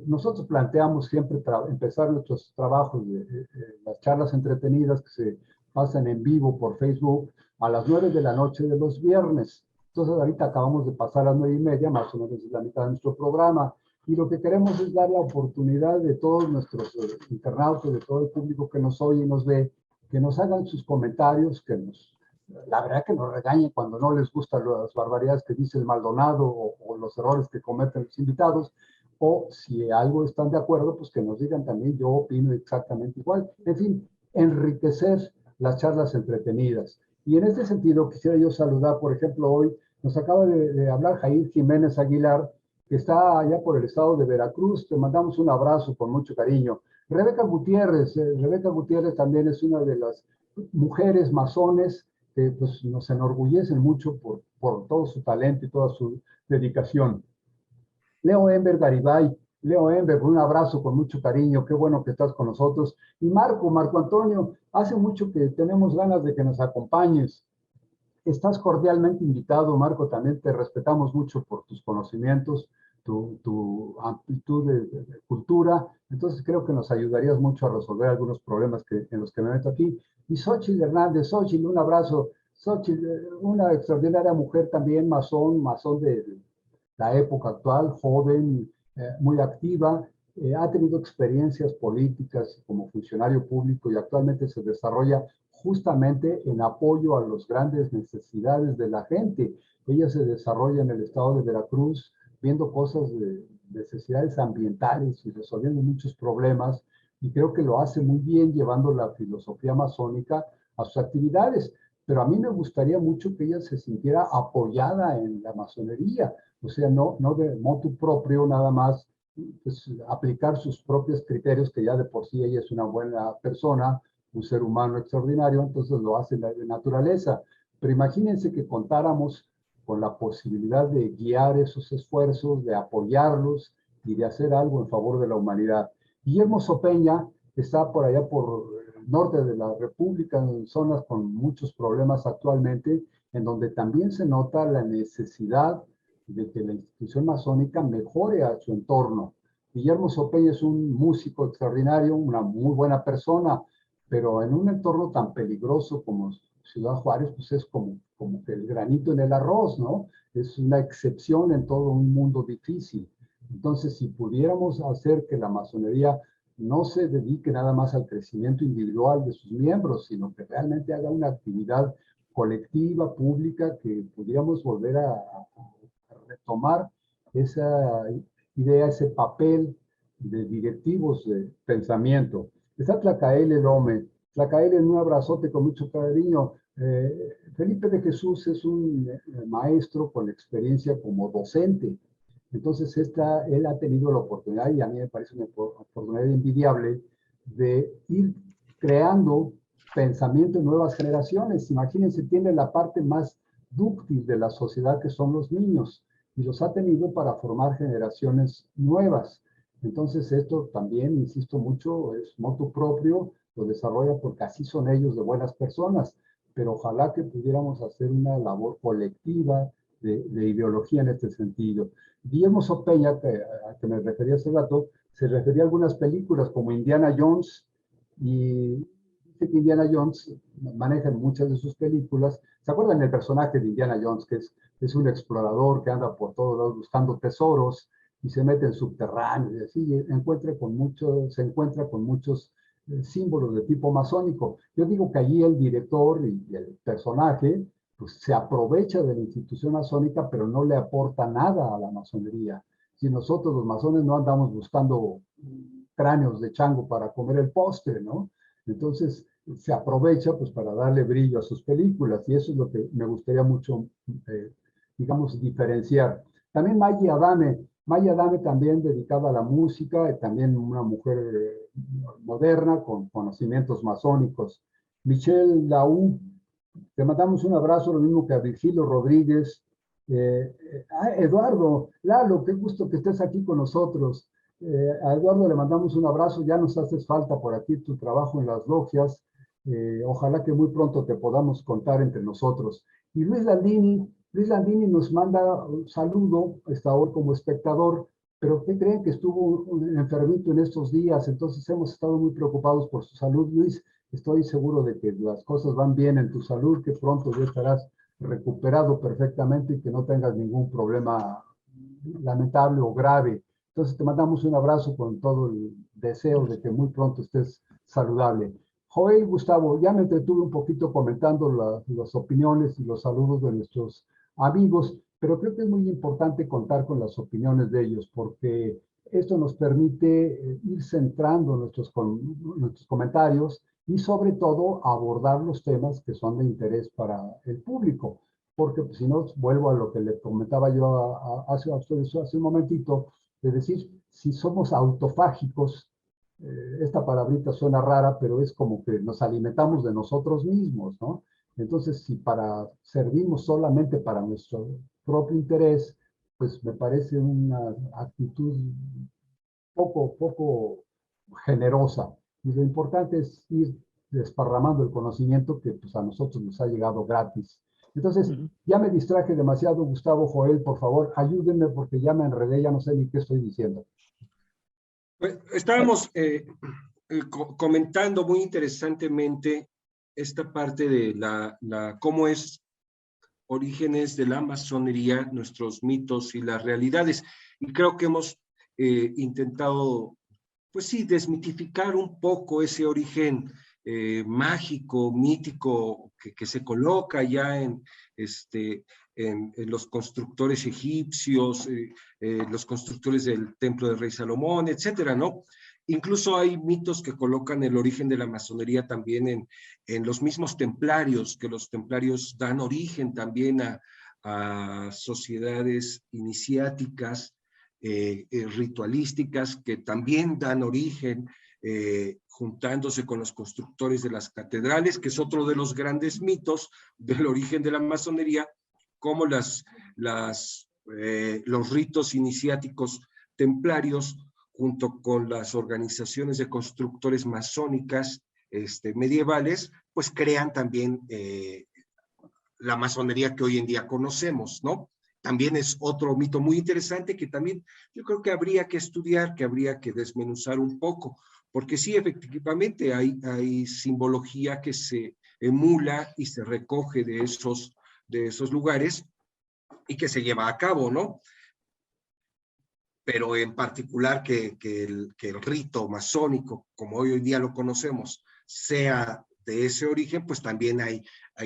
S1: nosotros planteamos siempre empezar nuestros trabajos, las charlas entretenidas que se pasan en vivo por Facebook a las 9 de la noche de los viernes. Entonces ahorita acabamos de pasar a las 9:30, más o menos es la mitad de nuestro programa, y lo que queremos es dar la oportunidad de todos nuestros internautas, de todo el público que nos oye y nos ve, que nos hagan sus comentarios, la verdad que nos regañen cuando no les gustan las barbaridades que dice el Maldonado o los errores que cometen los invitados, o si algo están de acuerdo, pues que nos digan también, yo opino exactamente igual. En fin, enriquecer las charlas entretenidas. Y en este sentido quisiera yo saludar, por ejemplo, hoy nos acaba de hablar Jair Jiménez Aguilar, que está allá por el estado de Veracruz. Te mandamos un abrazo con mucho cariño. Rebeca Gutiérrez también es una de las mujeres masones que pues, nos enorgullecen mucho por todo su talento y toda su dedicación. Leo Ember Garibay, Leo Ember, un abrazo con mucho cariño, qué bueno que estás con nosotros. Y Marco Antonio, hace mucho que tenemos ganas de que nos acompañes. Estás cordialmente invitado, Marco, también te respetamos mucho por tus conocimientos, tu amplitud de cultura, entonces creo que nos ayudarías mucho a resolver algunos problemas en los que me meto aquí. Y Xochitl Hernández, Xochitl, un abrazo. Xochitl, una extraordinaria mujer también, masón de la época actual, joven, muy activa, ha tenido experiencias políticas como funcionario público y actualmente se desarrolla justamente en apoyo a las grandes necesidades de la gente. Ella se desarrolla en el estado de Veracruz, viendo cosas de necesidades ambientales y resolviendo muchos problemas, y creo que lo hace muy bien llevando la filosofía masónica a sus actividades. Pero a mí me gustaría mucho que ella se sintiera apoyada en la masonería, o sea, no de motu propio nada más, pues, aplicar sus propios criterios, que ya de por sí ella es una buena persona, un ser humano extraordinario, entonces lo hace de naturaleza. Pero imagínense que contáramos con la posibilidad de guiar esos esfuerzos, de apoyarlos y de hacer algo en favor de la humanidad. Guillermo Sopeña está por allá por el norte de la República, en zonas con muchos problemas actualmente, en donde también se nota la necesidad de que la institución masónica mejore a su entorno. Guillermo Sopeña es un músico extraordinario, una muy buena persona, pero en un entorno tan peligroso como Ciudad Juárez, pues es como que el granito en el arroz, ¿no? Es una excepción en todo un mundo difícil. Entonces, si pudiéramos hacer que la masonería no se dedique nada más al crecimiento individual de sus miembros, sino que realmente haga una actividad colectiva, pública, que pudiéramos volver a retomar esa idea, ese papel de directivos de pensamiento. Está Tlacaele Lome. Tlacaele, un abrazote con mucho cariño. Felipe de Jesús es un maestro con experiencia como docente. Entonces, él ha tenido la oportunidad, y a mí me parece una oportunidad envidiable, de ir creando pensamiento en nuevas generaciones. Imagínense, tiene la parte más dúctil de la sociedad, que son los niños, y los ha tenido para formar generaciones nuevas. Entonces, esto también, insisto mucho, es motu propio, lo desarrolla porque así son ellos, de buenas personas, pero ojalá que pudiéramos hacer una labor colectiva de ideología en este sentido. Guillermo Sopeña, a que me refería hace rato, se refería a algunas películas como Indiana Jones, y dice que Indiana Jones maneja en muchas de sus películas. ¿Se acuerdan del personaje de Indiana Jones, que es un explorador que anda por todos lados buscando tesoros y se mete en subterráneos y así, se encuentra con muchos símbolos de tipo masónico. Yo digo que allí el director y el personaje pues, se aprovecha de la institución masónica, pero no le aporta nada a la masonería. Si nosotros los masones no andamos buscando cráneos de chango para comer el postre, ¿no? Entonces se aprovecha pues para darle brillo a sus películas y eso es lo que me gustaría mucho, digamos, diferenciar. También Maya Adame también dedicada a la música, y también una mujer moderna con conocimientos masónicos. Michelle Lau, te mandamos un abrazo, lo mismo que a Virgilio Rodríguez. Eduardo, Lalo, qué gusto que estés aquí con nosotros. A Eduardo le mandamos un abrazo, ya nos haces falta por aquí tu trabajo en las logias. Ojalá que muy pronto te podamos contar entre nosotros. Y Luis Landini nos manda un saludo, está hoy como espectador, pero ¿qué creen? Que estuvo enfermito en estos días, entonces hemos estado muy preocupados por su salud. Luis, estoy seguro de que las cosas van bien en tu salud, que pronto ya estarás recuperado perfectamente y que no tengas ningún problema lamentable o grave. Entonces te mandamos un abrazo con todo el deseo de que muy pronto estés saludable. Joel, Gustavo, ya me entretuve un poquito comentando las opiniones y los saludos de nuestros amigos, pero creo que es muy importante contar con las opiniones de ellos porque esto nos permite ir centrando nuestros comentarios y sobre todo abordar los temas que son de interés para el público. Porque pues, si no, vuelvo a lo que le comentaba yo a ustedes hace un momentito, es decir, si somos autofágicos, esta palabrita suena rara, pero es como que nos alimentamos de nosotros mismos, ¿no? Entonces, si servimos solamente para nuestro propio interés, pues me parece una actitud poco generosa. Y lo importante es ir desparramando el conocimiento que pues, a nosotros nos ha llegado gratis. Entonces, ya me distraje demasiado, Gustavo, Joel, por favor, ayúdenme porque ya me enredé, ya no sé ni qué estoy diciendo.
S2: Pues, estábamos comentando muy interesantemente esta parte de cómo es orígenes de la masonería, nuestros mitos y las realidades. Y creo que hemos intentado, pues sí, desmitificar un poco ese origen mágico, mítico, que se coloca ya en los constructores egipcios, los constructores del templo del rey Salomón, etcétera, ¿no? Incluso hay mitos que colocan el origen de la masonería también en los mismos templarios, que los templarios dan origen también a sociedades iniciáticas, ritualísticas, que también dan origen, juntándose con los constructores de las catedrales, que es otro de los grandes mitos del origen de la masonería, como los ritos iniciáticos templarios, junto con las organizaciones de constructores masónicas medievales, pues crean también la masonería que hoy en día conocemos, ¿no? También es otro mito muy interesante que también yo creo que habría que estudiar, que habría que desmenuzar un poco, porque sí, efectivamente hay simbología que se emula y se recoge de esos lugares y que se lleva a cabo, ¿no? Pero en particular que el rito masónico, como hoy en día lo conocemos, sea de ese origen, pues también hay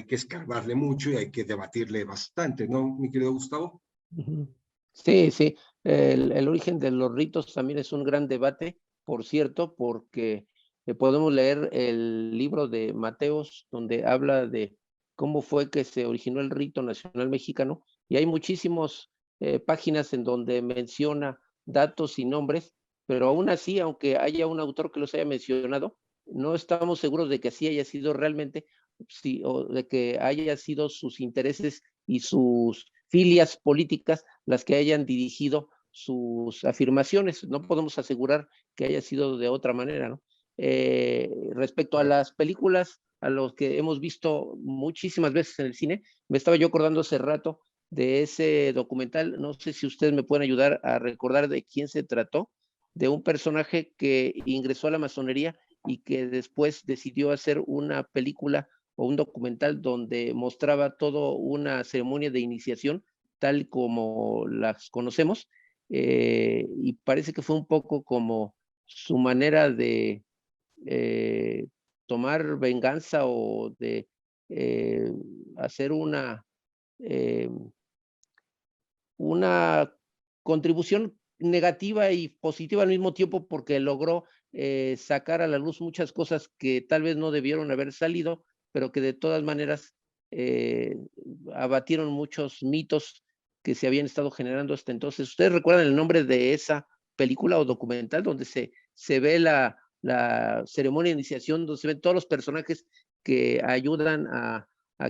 S2: que escarbarle mucho y hay que debatirle bastante, ¿no, mi querido Gustavo?
S3: Sí, sí. El origen de los ritos también es un gran debate, por cierto, porque podemos leer el libro de Mateos, donde habla de cómo fue que se originó el rito nacional mexicano, y hay muchísimas páginas en donde menciona datos y nombres, pero aún así, aunque haya un autor que los haya mencionado, no estamos seguros de que así haya sido realmente, sí, o de que haya sido sus intereses y sus filias políticas las que hayan dirigido sus afirmaciones. No podemos asegurar que haya sido de otra manera, ¿no? Respecto a las películas, a los que hemos visto muchísimas veces en el cine, me estaba yo acordando hace rato de ese documental, no sé si ustedes me pueden ayudar a recordar de quién se trató, de un personaje que ingresó a la masonería y que después decidió hacer una película o un documental donde mostraba toda una ceremonia de iniciación tal como las conocemos, y parece que fue un poco como su manera de tomar venganza o de hacer una contribución negativa y positiva al mismo tiempo, porque logró sacar a la luz muchas cosas que tal vez no debieron haber salido, pero que de todas maneras abatieron muchos mitos que se habían estado generando hasta entonces. ¿Ustedes recuerdan el nombre de esa película o documental donde se ve la ceremonia de iniciación, donde se ven todos los personajes que ayudan a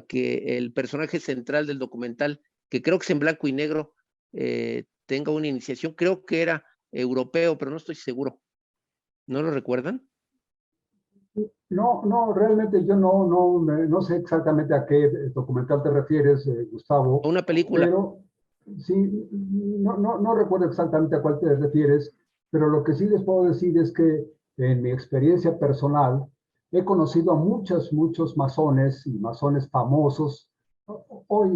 S3: que el personaje central del documental, que creo que es en blanco y negro, tenga una iniciación? Creo que era europeo, pero no estoy seguro. ¿No lo recuerdan?
S1: No, realmente yo no sé exactamente a qué documental te refieres, Gustavo,
S3: O una película.
S1: pero sí, no recuerdo exactamente a cuál te refieres, pero lo que sí les puedo decir es que en mi experiencia personal he conocido a muchos masones y masones famosos. Hoy,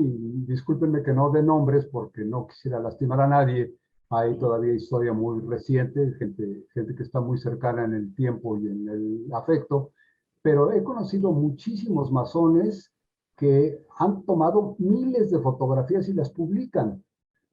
S1: discúlpenme que no dé nombres porque no quisiera lastimar a nadie. Hay todavía historia muy reciente, gente que está muy cercana en el tiempo y en el afecto, pero he conocido muchísimos masones que han tomado miles de fotografías y las publican.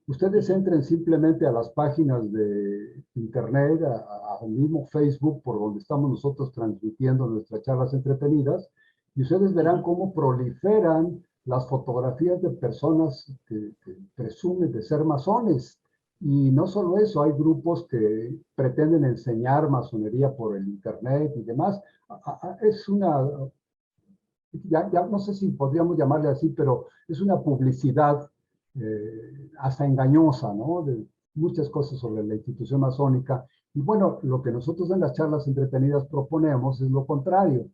S1: Ustedes entren simplemente a las páginas de internet, al mismo Facebook, por donde estamos nosotros transmitiendo nuestras charlas entretenidas, y ustedes verán cómo proliferan las fotografías de personas que presumen de ser masones. Y no solo eso, hay grupos que pretenden enseñar masonería por el internet y demás. Es ya no sé si podríamos llamarle así, pero es una publicidad hasta engañosa, ¿no? De muchas cosas sobre la institución masónica. Y bueno, lo que nosotros en las charlas entretenidas proponemos es lo contrario.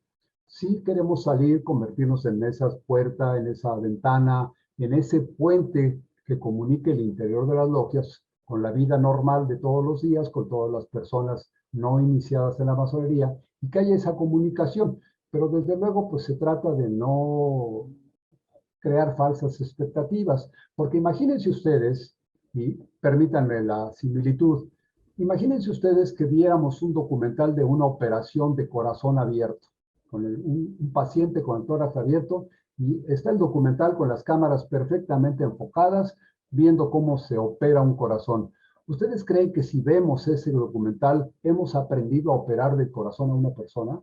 S1: Sí queremos salir, convertirnos en esa puerta, en esa ventana, en ese puente que comunique el interior de las logias con la vida normal de todos los días, con todas las personas no iniciadas en la masonería, y que haya esa comunicación. Pero desde luego, pues se trata de no crear falsas expectativas, porque imagínense ustedes, y permítanme la similitud, imagínense ustedes que viéramos un documental de una operación de corazón abierto, con un paciente con el tórax abierto, y está el documental con las cámaras perfectamente enfocadas, viendo cómo se opera un corazón. ¿Ustedes creen que si vemos ese documental hemos aprendido a operar del corazón a una persona?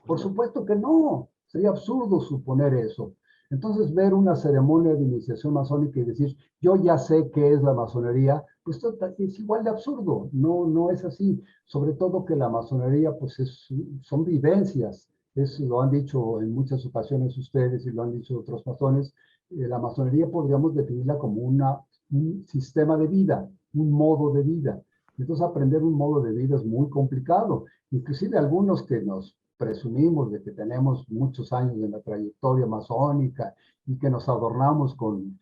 S1: Por supuesto que no, sería absurdo suponer eso. Entonces, ver una ceremonia de iniciación masónica y decir, yo ya sé qué es la masonería, pues es igual de absurdo, no es así. Sobre todo que la masonería, pues son vivencias, lo han dicho en muchas ocasiones ustedes y lo han dicho otros masones. La masonería podríamos definirla como un sistema de vida, un modo de vida. Entonces, aprender un modo de vida es muy complicado. Inclusive algunos que nos presumimos de que tenemos muchos años en la trayectoria masónica y que nos adornamos con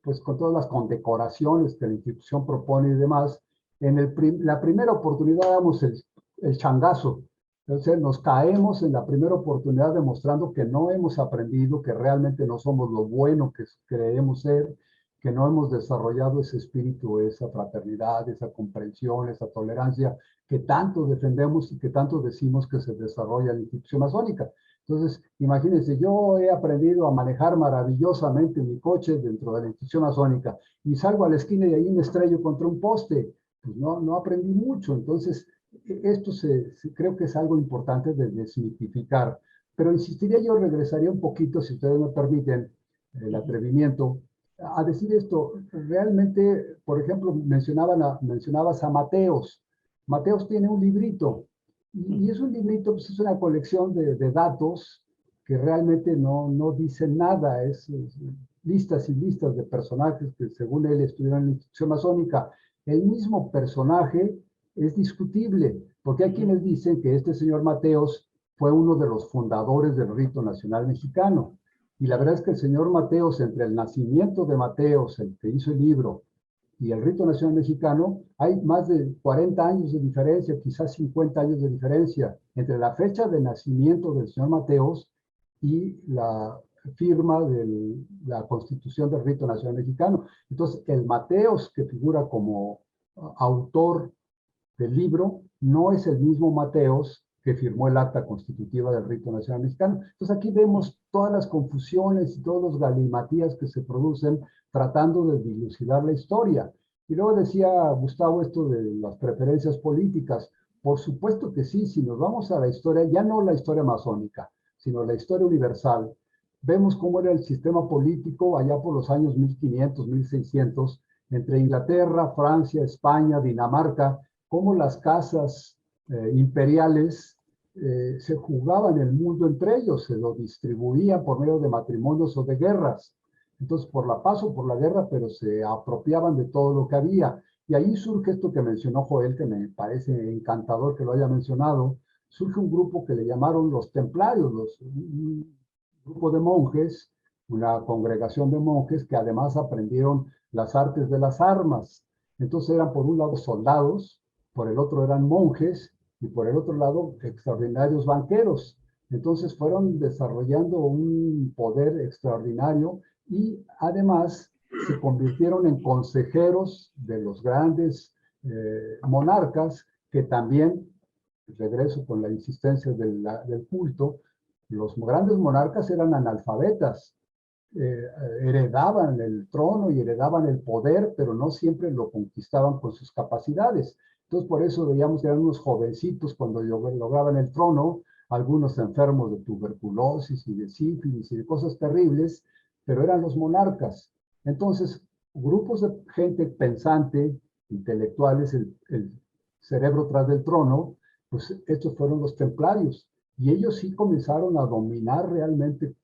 S1: pues con todas las condecoraciones que la institución propone y demás, la primera oportunidad damos el changazo. Entonces nos caemos en la primera oportunidad demostrando que no hemos aprendido, que realmente no somos lo bueno que creemos ser, que no hemos desarrollado ese espíritu, esa fraternidad, esa comprensión, esa tolerancia que tanto defendemos y que tanto decimos que se desarrolla en la institución masónica. Entonces, imagínense, yo he aprendido a manejar maravillosamente mi coche dentro de la institución masónica y salgo a la esquina y ahí me estrello contra un poste. Pues no aprendí mucho. Entonces, esto creo que es algo importante de desmitificar. Pero insistiría yo, regresaría un poquito, si ustedes me permiten, el atrevimiento, a decir esto. Realmente, por ejemplo, mencionabas a Mateos. Mateos tiene un librito, y es un librito, pues es una colección de datos que realmente no dicen nada, es listas y listas de personajes que según él estuvieron en la institución masónica. El mismo personaje es discutible, porque hay quienes dicen que este señor Mateos fue uno de los fundadores del rito nacional mexicano. Y la verdad es que el señor Mateos, entre el nacimiento de Mateos, el que hizo el libro, y el rito nacional mexicano, hay más de 40 años de diferencia, quizás 50 años de diferencia entre la fecha de nacimiento del señor Mateos y la firma de la Constitución del Rito Nacional Mexicano. Entonces, el Mateos, que figura como autor del libro no es el mismo Mateos que firmó el acta constitutiva del rito nacional mexicano. Entonces aquí vemos todas las confusiones y todos los galimatías que se producen tratando de dilucidar la historia. Y luego decía Gustavo esto de las preferencias políticas. Por supuesto que sí, si nos vamos a la historia, ya no la historia masónica, sino la historia universal, vemos cómo era el sistema político allá por los años 1500, 1600, entre Inglaterra, Francia, España, Dinamarca, cómo las casas imperiales se jugaban el mundo entre ellos, se lo distribuían por medio de matrimonios o de guerras. Entonces, por la paz o por la guerra, pero se apropiaban de todo lo que había. Y ahí surge esto que mencionó Joel, que me parece encantador que lo haya mencionado. Surge un grupo que le llamaron los templarios, un grupo de monjes, una congregación de monjes que además aprendieron las artes de las armas. Entonces eran por un lado soldados, por el otro eran monjes y por el otro lado extraordinarios banqueros. Entonces fueron desarrollando un poder extraordinario y además se convirtieron en consejeros de los grandes monarcas que también, regreso con la insistencia del culto, los grandes monarcas eran analfabetas, heredaban el trono y heredaban el poder, pero no siempre lo conquistaban con sus capacidades. Entonces, por eso veíamos que eran unos jovencitos cuando lograban el trono, algunos enfermos de tuberculosis y de sífilis y de cosas terribles, pero eran los monarcas. Entonces, grupos de gente pensante, intelectuales, el cerebro tras del trono, pues estos fueron los templarios. Y ellos sí comenzaron a dominar realmente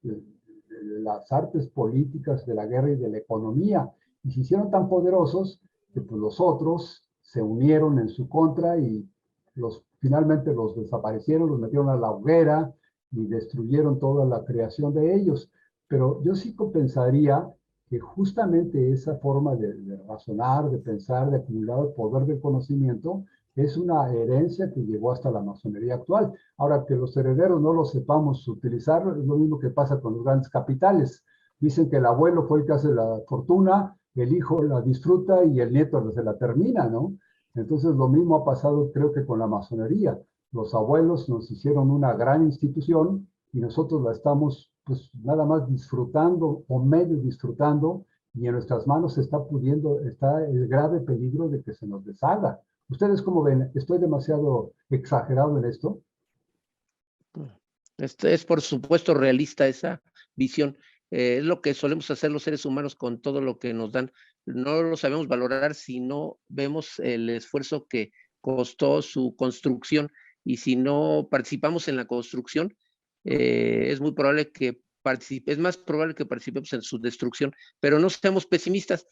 S1: las artes políticas de la guerra y de la economía. Y se hicieron tan poderosos que pues, los otros se unieron en su contra y finalmente los desaparecieron, los metieron a la hoguera y destruyeron toda la creación de ellos. Pero yo sí pensaría que justamente esa forma de razonar, de pensar, de acumular el poder del conocimiento, es una herencia que llegó hasta la masonería actual. Ahora, que los herederos no lo sepamos utilizar, es lo mismo que pasa con los grandes capitales. Dicen que el abuelo fue el que hace la fortuna, el hijo la disfruta y el nieto se la termina, ¿no? Entonces, lo mismo ha pasado, creo que con la masonería. Los abuelos nos hicieron una gran institución y nosotros la estamos, pues, nada más disfrutando o medio disfrutando, y en nuestras manos está el grave peligro de que se nos deshaga. ¿Ustedes cómo ven? ¿Estoy demasiado exagerado en esto?
S3: Es por supuesto realista esa visión. Es lo que solemos hacer los seres humanos con todo lo que nos dan. No lo sabemos valorar si no vemos el esfuerzo que costó su construcción, y si no participamos en la construcción, es muy probable que es más probable que participemos en su destrucción. Pero no seamos pesimistas,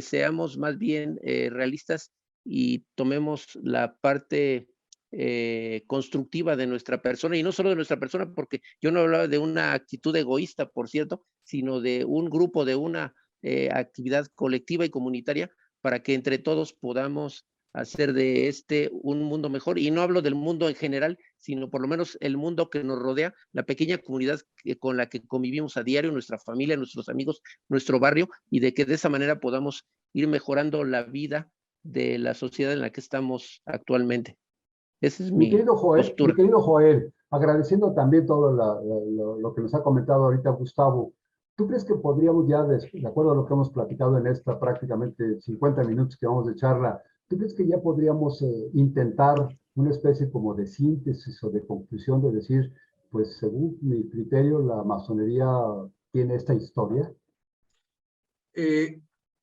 S3: seamos más bien realistas y tomemos la parte constructiva de nuestra persona, y no solo de nuestra persona, porque yo no hablaba de una actitud egoísta, por cierto, sino de un grupo, de una actividad colectiva y comunitaria, para que entre todos podamos hacer de un mundo mejor. Y no hablo del mundo en general, sino por lo menos el mundo que nos rodea, la pequeña comunidad con la que convivimos a diario, nuestra familia, nuestros amigos, nuestro barrio, y de que de esa manera podamos ir mejorando la vida de la sociedad en la que estamos actualmente. Esa es mi postura.
S1: Mi querido Joel, agradeciendo también todo lo que nos ha comentado ahorita Gustavo, ¿tú crees que podríamos ya, de acuerdo a lo que hemos platicado en esta prácticamente 50 minutos que vamos de charla, ¿tú crees que ya podríamos intentar una especie como de síntesis o de conclusión de decir, pues según mi criterio, la masonería tiene esta historia?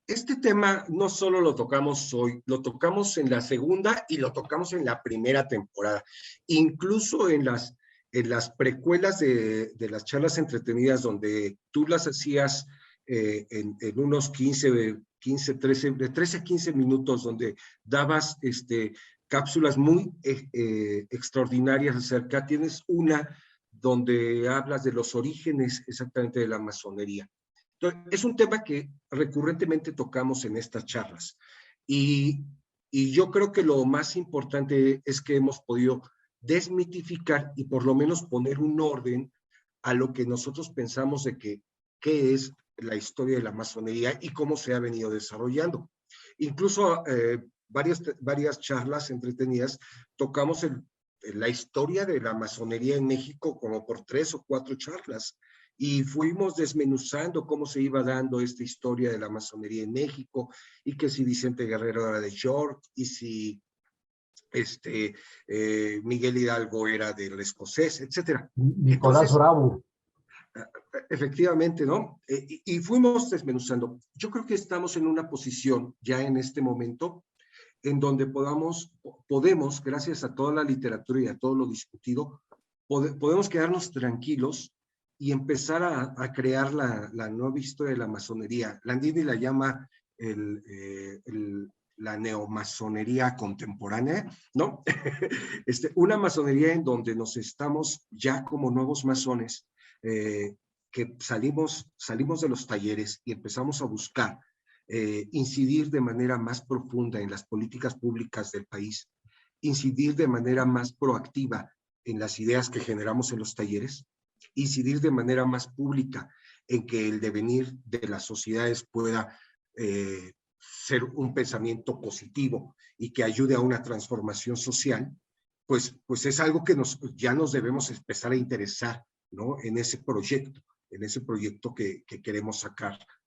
S2: Este tema no solo lo tocamos hoy, lo tocamos en la segunda y lo tocamos en la primera temporada. Incluso en las precuelas de las charlas entretenidas, donde tú las hacías en unos 13 a 15 minutos, donde dabas cápsulas muy extraordinarias acerca. Tienes una donde hablas de los orígenes exactamente de la masonería. Entonces, es un tema que recurrentemente tocamos en estas charlas. Y yo creo que lo más importante es que hemos podido desmitificar y por lo menos poner un orden a lo que nosotros pensamos de qué es la historia de la masonería y cómo se ha venido desarrollando. Incluso varias charlas entretenidas, tocamos la historia de la masonería en México como por 3 o 4 charlas. Y fuimos desmenuzando cómo se iba dando esta historia de la masonería en México, y que si Vicente Guerrero era de York, y si Miguel Hidalgo era del escocés, etcétera.
S1: Nicolás Bravo.
S2: Efectivamente, ¿no? Y fuimos desmenuzando. Yo creo que estamos en una posición ya en este momento en donde podemos, gracias a toda la literatura y a todo lo discutido, podemos quedarnos tranquilos y empezar a crear la nueva historia de la masonería. Landini la llama la neomasonería contemporánea, ¿no? Una masonería en donde nos estamos ya como nuevos masones, que salimos de los talleres y empezamos a buscar incidir de manera más profunda en las políticas públicas del país, incidir de manera más proactiva en las ideas que generamos en los talleres, incidir de manera más pública en que el devenir de las sociedades pueda ser un pensamiento positivo y que ayude a una transformación social, pues es algo que ya nos debemos empezar a interesar, ¿no? En ese proyecto que queremos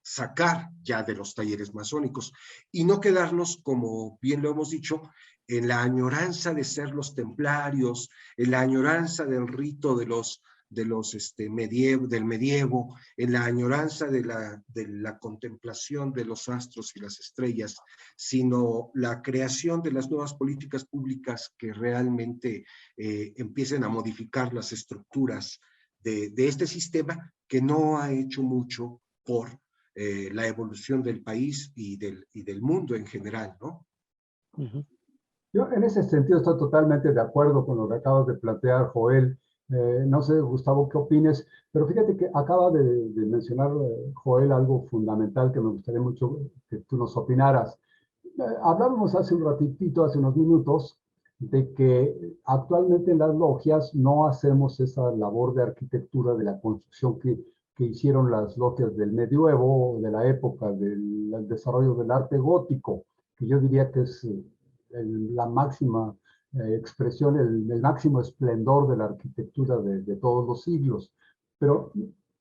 S2: sacar ya de los talleres masónicos, y no quedarnos, como bien lo hemos dicho, en la añoranza de ser los templarios, en la añoranza del rito del medievo, en la añoranza de la contemplación de los astros y las estrellas, sino la creación de las nuevas políticas públicas que realmente empiecen a modificar las estructuras de este sistema, que no ha hecho mucho por la evolución del país y del mundo en general, ¿no?
S1: Yo en ese sentido estoy totalmente de acuerdo con lo que acabas de plantear, Joel. No sé, Gustavo, qué opines, pero fíjate que acaba de mencionar, Joel, algo fundamental que me gustaría mucho que tú nos opinaras. Hablábamos hace un ratitito, hace unos minutos, de que actualmente en las logias no hacemos esa labor de arquitectura de la construcción que hicieron las logias del medioevo, de la época del desarrollo del arte gótico, que yo diría que es la máxima expresión, el máximo esplendor de la arquitectura de todos los siglos. Pero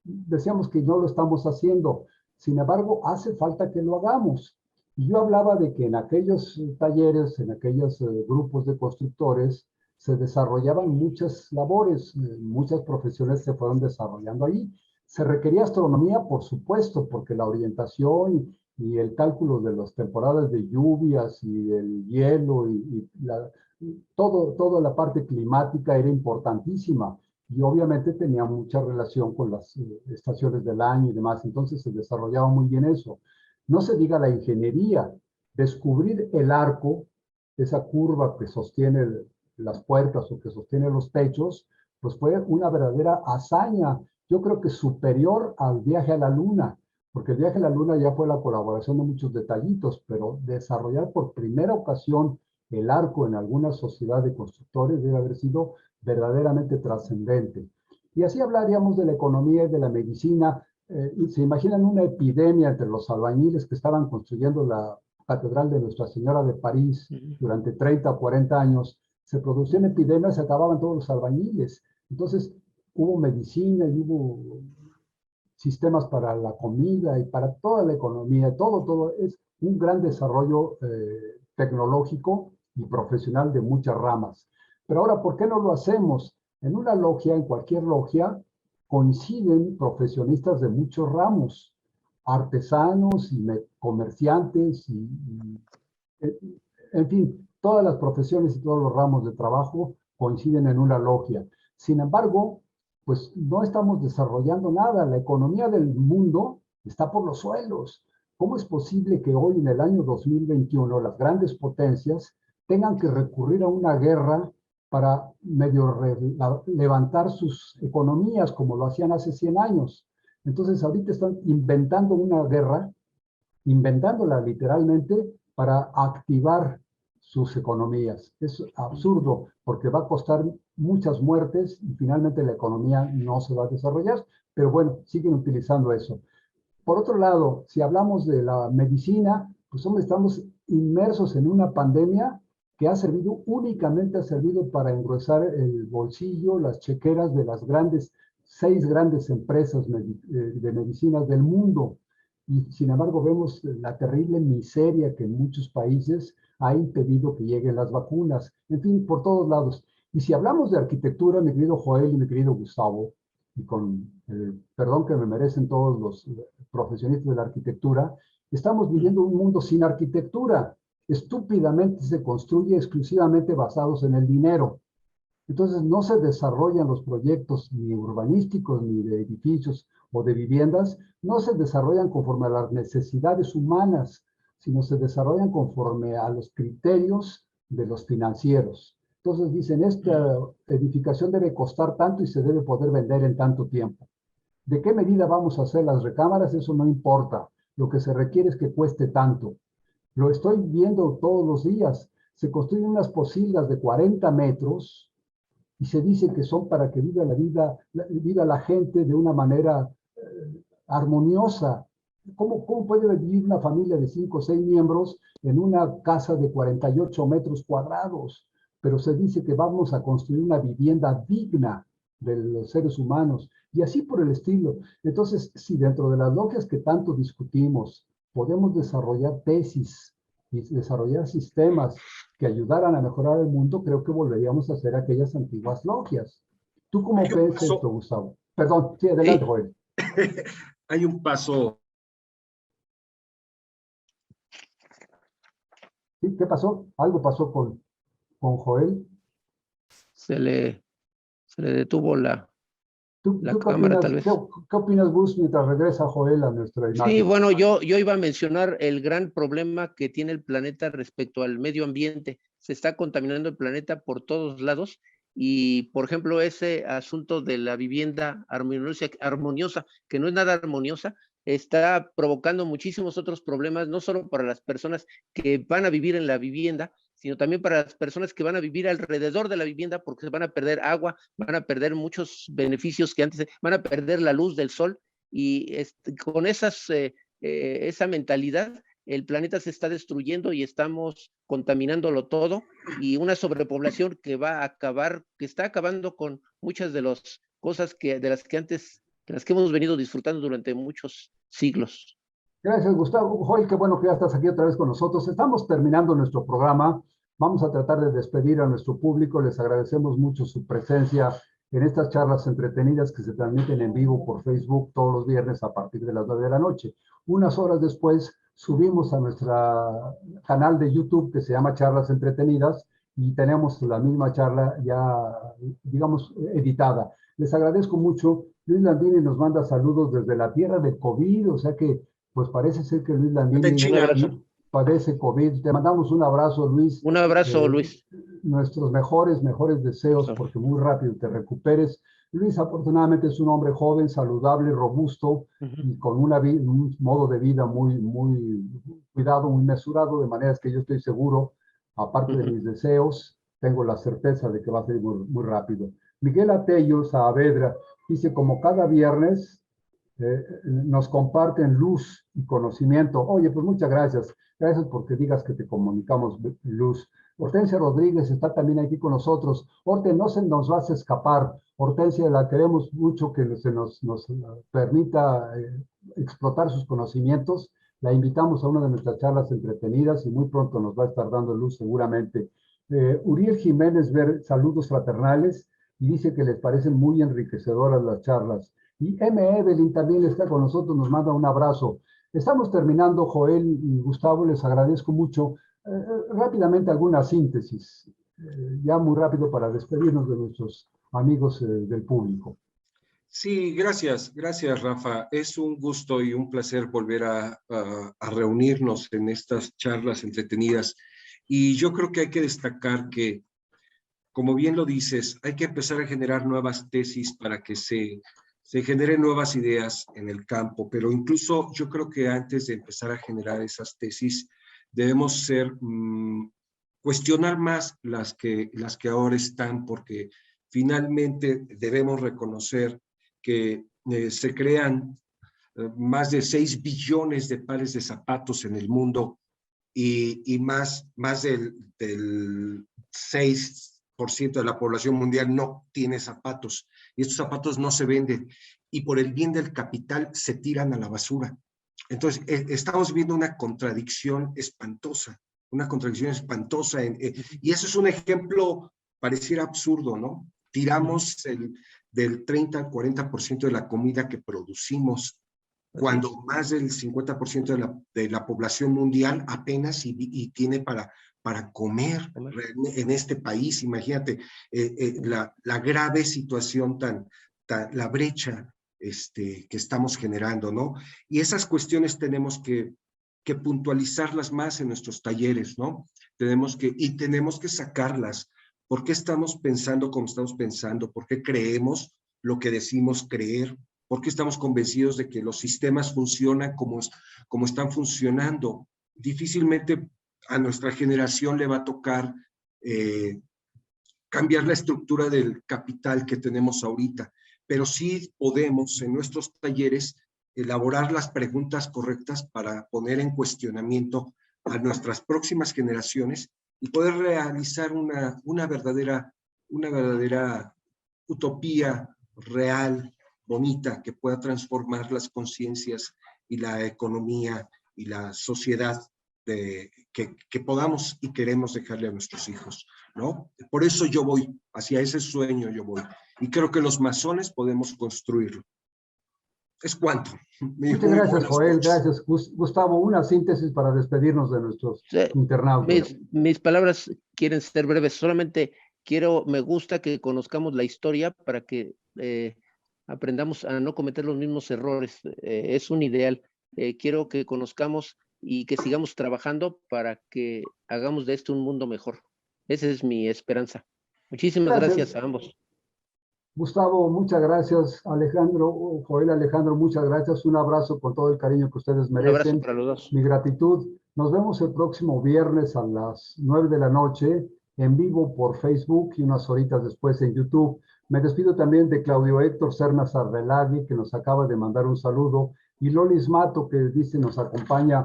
S1: decíamos que no lo estamos haciendo. Sin embargo, hace falta que lo hagamos. Y yo hablaba de que en aquellos talleres, en aquellos grupos de constructores, se desarrollaban muchas labores, muchas profesiones se fueron desarrollando ahí. Se requería astronomía, por supuesto, porque la orientación y el cálculo de las temporadas de lluvias y el hielo toda la parte climática era importantísima. Y obviamente tenía mucha relación con las estaciones del año y demás, entonces se desarrollaba muy bien eso. No se diga la ingeniería, descubrir el arco, esa curva que sostiene las puertas o que sostiene los techos, pues fue una verdadera hazaña, yo creo que superior al viaje a la luna, porque el viaje a la luna ya fue la colaboración de muchos detallitos, pero desarrollar por primera ocasión el arco en alguna sociedad de constructores debe haber sido verdaderamente trascendente. Y así hablaríamos de la economía y de la medicina. ¿Se imaginan una epidemia entre los albañiles que estaban construyendo la Catedral de Nuestra Señora de París durante 30 o 40 años? Se producían epidemias, se acababan todos los albañiles. Entonces, hubo medicina y hubo sistemas para la comida y para toda la economía. Todo es un gran desarrollo tecnológico y profesional de muchas ramas. Pero ahora, ¿por qué no lo hacemos? En una logia, en cualquier logia, coinciden profesionistas de muchos ramos, artesanos y comerciantes, en fin, todas las profesiones y todos los ramos de trabajo coinciden en una logia. Sin embargo, pues no estamos desarrollando nada. La economía del mundo está por los suelos. ¿Cómo es posible que hoy, en el año 2021, las grandes potencias tengan que recurrir a una guerra para medio levantar sus economías como lo hacían hace 100 años? Entonces ahorita están inventando una guerra, inventándola literalmente para activar sus economías. Es absurdo porque va a costar muchas muertes y finalmente la economía no se va a desarrollar, pero bueno, siguen utilizando eso. Por otro lado, si hablamos de la medicina, pues hombre, estamos inmersos en una pandemia que ha servido, únicamente ha servido para engruesar el bolsillo, las chequeras de las 6 grandes empresas de medicinas del mundo. Y sin embargo vemos la terrible miseria que en muchos países ha impedido que lleguen las vacunas. En fin, por todos lados. Y si hablamos de arquitectura, mi querido Joel y mi querido Gustavo, y con el perdón que me merecen todos los profesionistas de la arquitectura, estamos viviendo un mundo sin arquitectura. Estúpidamente se construye exclusivamente basados en el dinero. Entonces no se desarrollan los proyectos ni urbanísticos, ni de edificios o de viviendas, no se desarrollan conforme a las necesidades humanas, sino se desarrollan conforme a los criterios de los financieros. Entonces dicen, esta edificación debe costar tanto y se debe poder vender en tanto tiempo. ¿De qué medida vamos a hacer las recámaras? Eso no importa. Lo que se requiere es que cueste tanto. Lo estoy viendo todos los días. Se construyen unas posilgas de 40 metros y se dice que son para que viva la gente de una manera armoniosa. ¿Cómo puede vivir una familia de 5 o 6 miembros en una casa de 48 metros cuadrados? Pero se dice que vamos a construir una vivienda digna de los seres humanos y así por el estilo. Entonces, si dentro de las logias que tanto discutimos podemos desarrollar tesis y desarrollar sistemas que ayudaran a mejorar el mundo, creo que volveríamos a hacer aquellas antiguas logias. ¿Tú cómo ves esto, Gustavo? Perdón, sí, adelante, Joel.
S2: Hay un paso.
S1: ¿Sí? ¿Qué pasó? ¿Algo pasó con Joel?
S3: Se le detuvo la
S1: ¿Tú
S3: cámara, tal vez.
S1: ¿Qué opinas, Gus, mientras regresa Joel a nuestra imagen?
S3: Sí, bueno, yo iba a mencionar el gran problema que tiene el planeta respecto al medio ambiente. Se está contaminando el planeta por todos lados y, por ejemplo, ese asunto de la vivienda armoniosa, que no es nada armoniosa, está provocando muchísimos otros problemas, no solo para las personas que van a vivir en la vivienda, sino también para las personas que van a vivir alrededor de la vivienda, porque se van a perder agua, van a perder muchos beneficios que antes, van a perder la luz del sol. Y con esa mentalidad, el planeta se está destruyendo y estamos contaminándolo todo, y una sobrepoblación que va a acabar, que está acabando con muchas de las cosas de las que hemos venido disfrutando durante muchos siglos.
S1: Gracias, Gustavo. Joel, qué bueno que ya estás aquí otra vez con nosotros. Estamos terminando nuestro programa. Vamos a tratar de despedir a nuestro público. Les agradecemos mucho su presencia en estas charlas entretenidas que se transmiten en vivo por Facebook todos los viernes a partir de las 9 de la noche. Unas horas después subimos a nuestro canal de YouTube que se llama Charlas Entretenidas y tenemos la misma charla ya, digamos, editada. Les agradezco mucho. Luis Landini nos manda saludos desde la tierra de COVID, o sea que pues parece ser que Luis Landini padece COVID. Te mandamos un abrazo, Luis.
S3: Un abrazo, Luis.
S1: Nuestros mejores deseos, porque muy rápido te recuperes. Luis, afortunadamente, es un hombre joven, saludable, robusto, y con un modo de vida muy cuidado, muy mesurado, de maneras que yo estoy seguro, aparte de mis deseos, tengo la certeza de que va a ser muy rápido. Miguel Atello Saavedra dice, como cada viernes, nos comparten luz y conocimiento. Oye, pues muchas gracias. Gracias porque digas que te comunicamos luz. Hortensia Rodríguez está también aquí con nosotros. Horte, no se nos vas a escapar. Hortensia, la queremos mucho, que se nos permita explotar sus conocimientos. La invitamos a una de nuestras charlas entretenidas y muy pronto nos va a estar dando luz seguramente. Uriel Jiménez, saludos fraternales, y dice que les parecen muy enriquecedoras las charlas. Y M. Evelyn también está con nosotros, nos manda un abrazo. Estamos terminando, Joel y Gustavo, les agradezco mucho. Rápidamente alguna síntesis, ya muy rápido para despedirnos de nuestros amigos del público.
S2: Sí, gracias, Rafa. Es un gusto y un placer volver a reunirnos en estas charlas entretenidas. Y yo creo que hay que destacar que, como bien lo dices, hay que empezar a generar nuevas tesis para que se generen nuevas ideas en el campo, pero incluso yo creo que antes de empezar a generar esas tesis, debemos cuestionar más las que ahora están, porque finalmente debemos reconocer que se crean más de 6 billones de pares de zapatos en el mundo y más del 6% de la población mundial no tiene zapatos, y estos zapatos no se venden, y por el bien del capital se tiran a la basura. Entonces, estamos viendo una contradicción espantosa, y eso es un ejemplo, pareciera absurdo, ¿no? Tiramos del 30 al 40% de la comida que producimos, cuando más del 50% de la población mundial apenas y tiene para comer en este país. Imagínate la grave situación, la brecha que estamos generando, ¿no? Y esas cuestiones tenemos que puntualizarlas más en nuestros talleres, ¿no? Tenemos que sacarlas. ¿Por qué estamos pensando como estamos pensando? ¿Por qué creemos lo que decimos creer? ¿Por qué estamos convencidos de que los sistemas funcionan como están funcionando? Difícilmente a nuestra generación le va a tocar cambiar la estructura del capital que tenemos ahorita, pero sí podemos en nuestros talleres elaborar las preguntas correctas para poner en cuestionamiento a nuestras próximas generaciones y poder realizar una verdadera utopía real, bonita, que pueda transformar las conciencias y la economía y la sociedad que podamos y queremos dejarle a nuestros hijos, ¿no? Por eso yo voy, hacia ese sueño yo voy. Y creo que los masones podemos construirlo. ¿Es cuánto?
S1: Muchas gracias, Joel. Gracias, Gustavo. Una síntesis para despedirnos de nuestros internautas.
S3: Mis palabras quieren ser breves. Solamente me gusta que conozcamos la historia para que aprendamos a no cometer los mismos errores. Es un ideal. Quiero que conozcamos y que sigamos trabajando para que hagamos de esto un mundo mejor. Esa es mi esperanza. Muchísimas gracias a ambos.
S1: Gustavo, muchas gracias. Alejandro, Joel, Alejandro, muchas gracias. Un abrazo con todo el cariño que ustedes merecen.
S3: Un abrazo para los dos.
S1: Mi gratitud. Nos vemos el próximo viernes a las 9 de la noche en vivo por Facebook y unas horitas después en YouTube. Me despido también de Claudio Héctor Cernas Arvelagui, que nos acaba de mandar un saludo, y Lolis Mato, que dice nos acompaña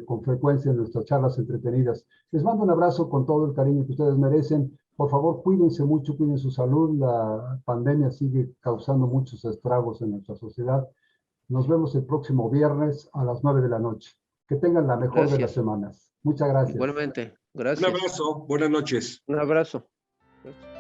S1: con frecuencia en nuestras charlas entretenidas. Les mando un abrazo con todo el cariño que ustedes merecen. Por favor, cuídense mucho, cuiden su salud. La pandemia sigue causando muchos estragos en nuestra sociedad. Nos vemos el próximo viernes a las 9 de la noche. Que tengan la mejor de las semanas. Muchas gracias.
S3: Igualmente. Gracias.
S2: Un abrazo. Buenas noches.
S3: Un abrazo. Gracias.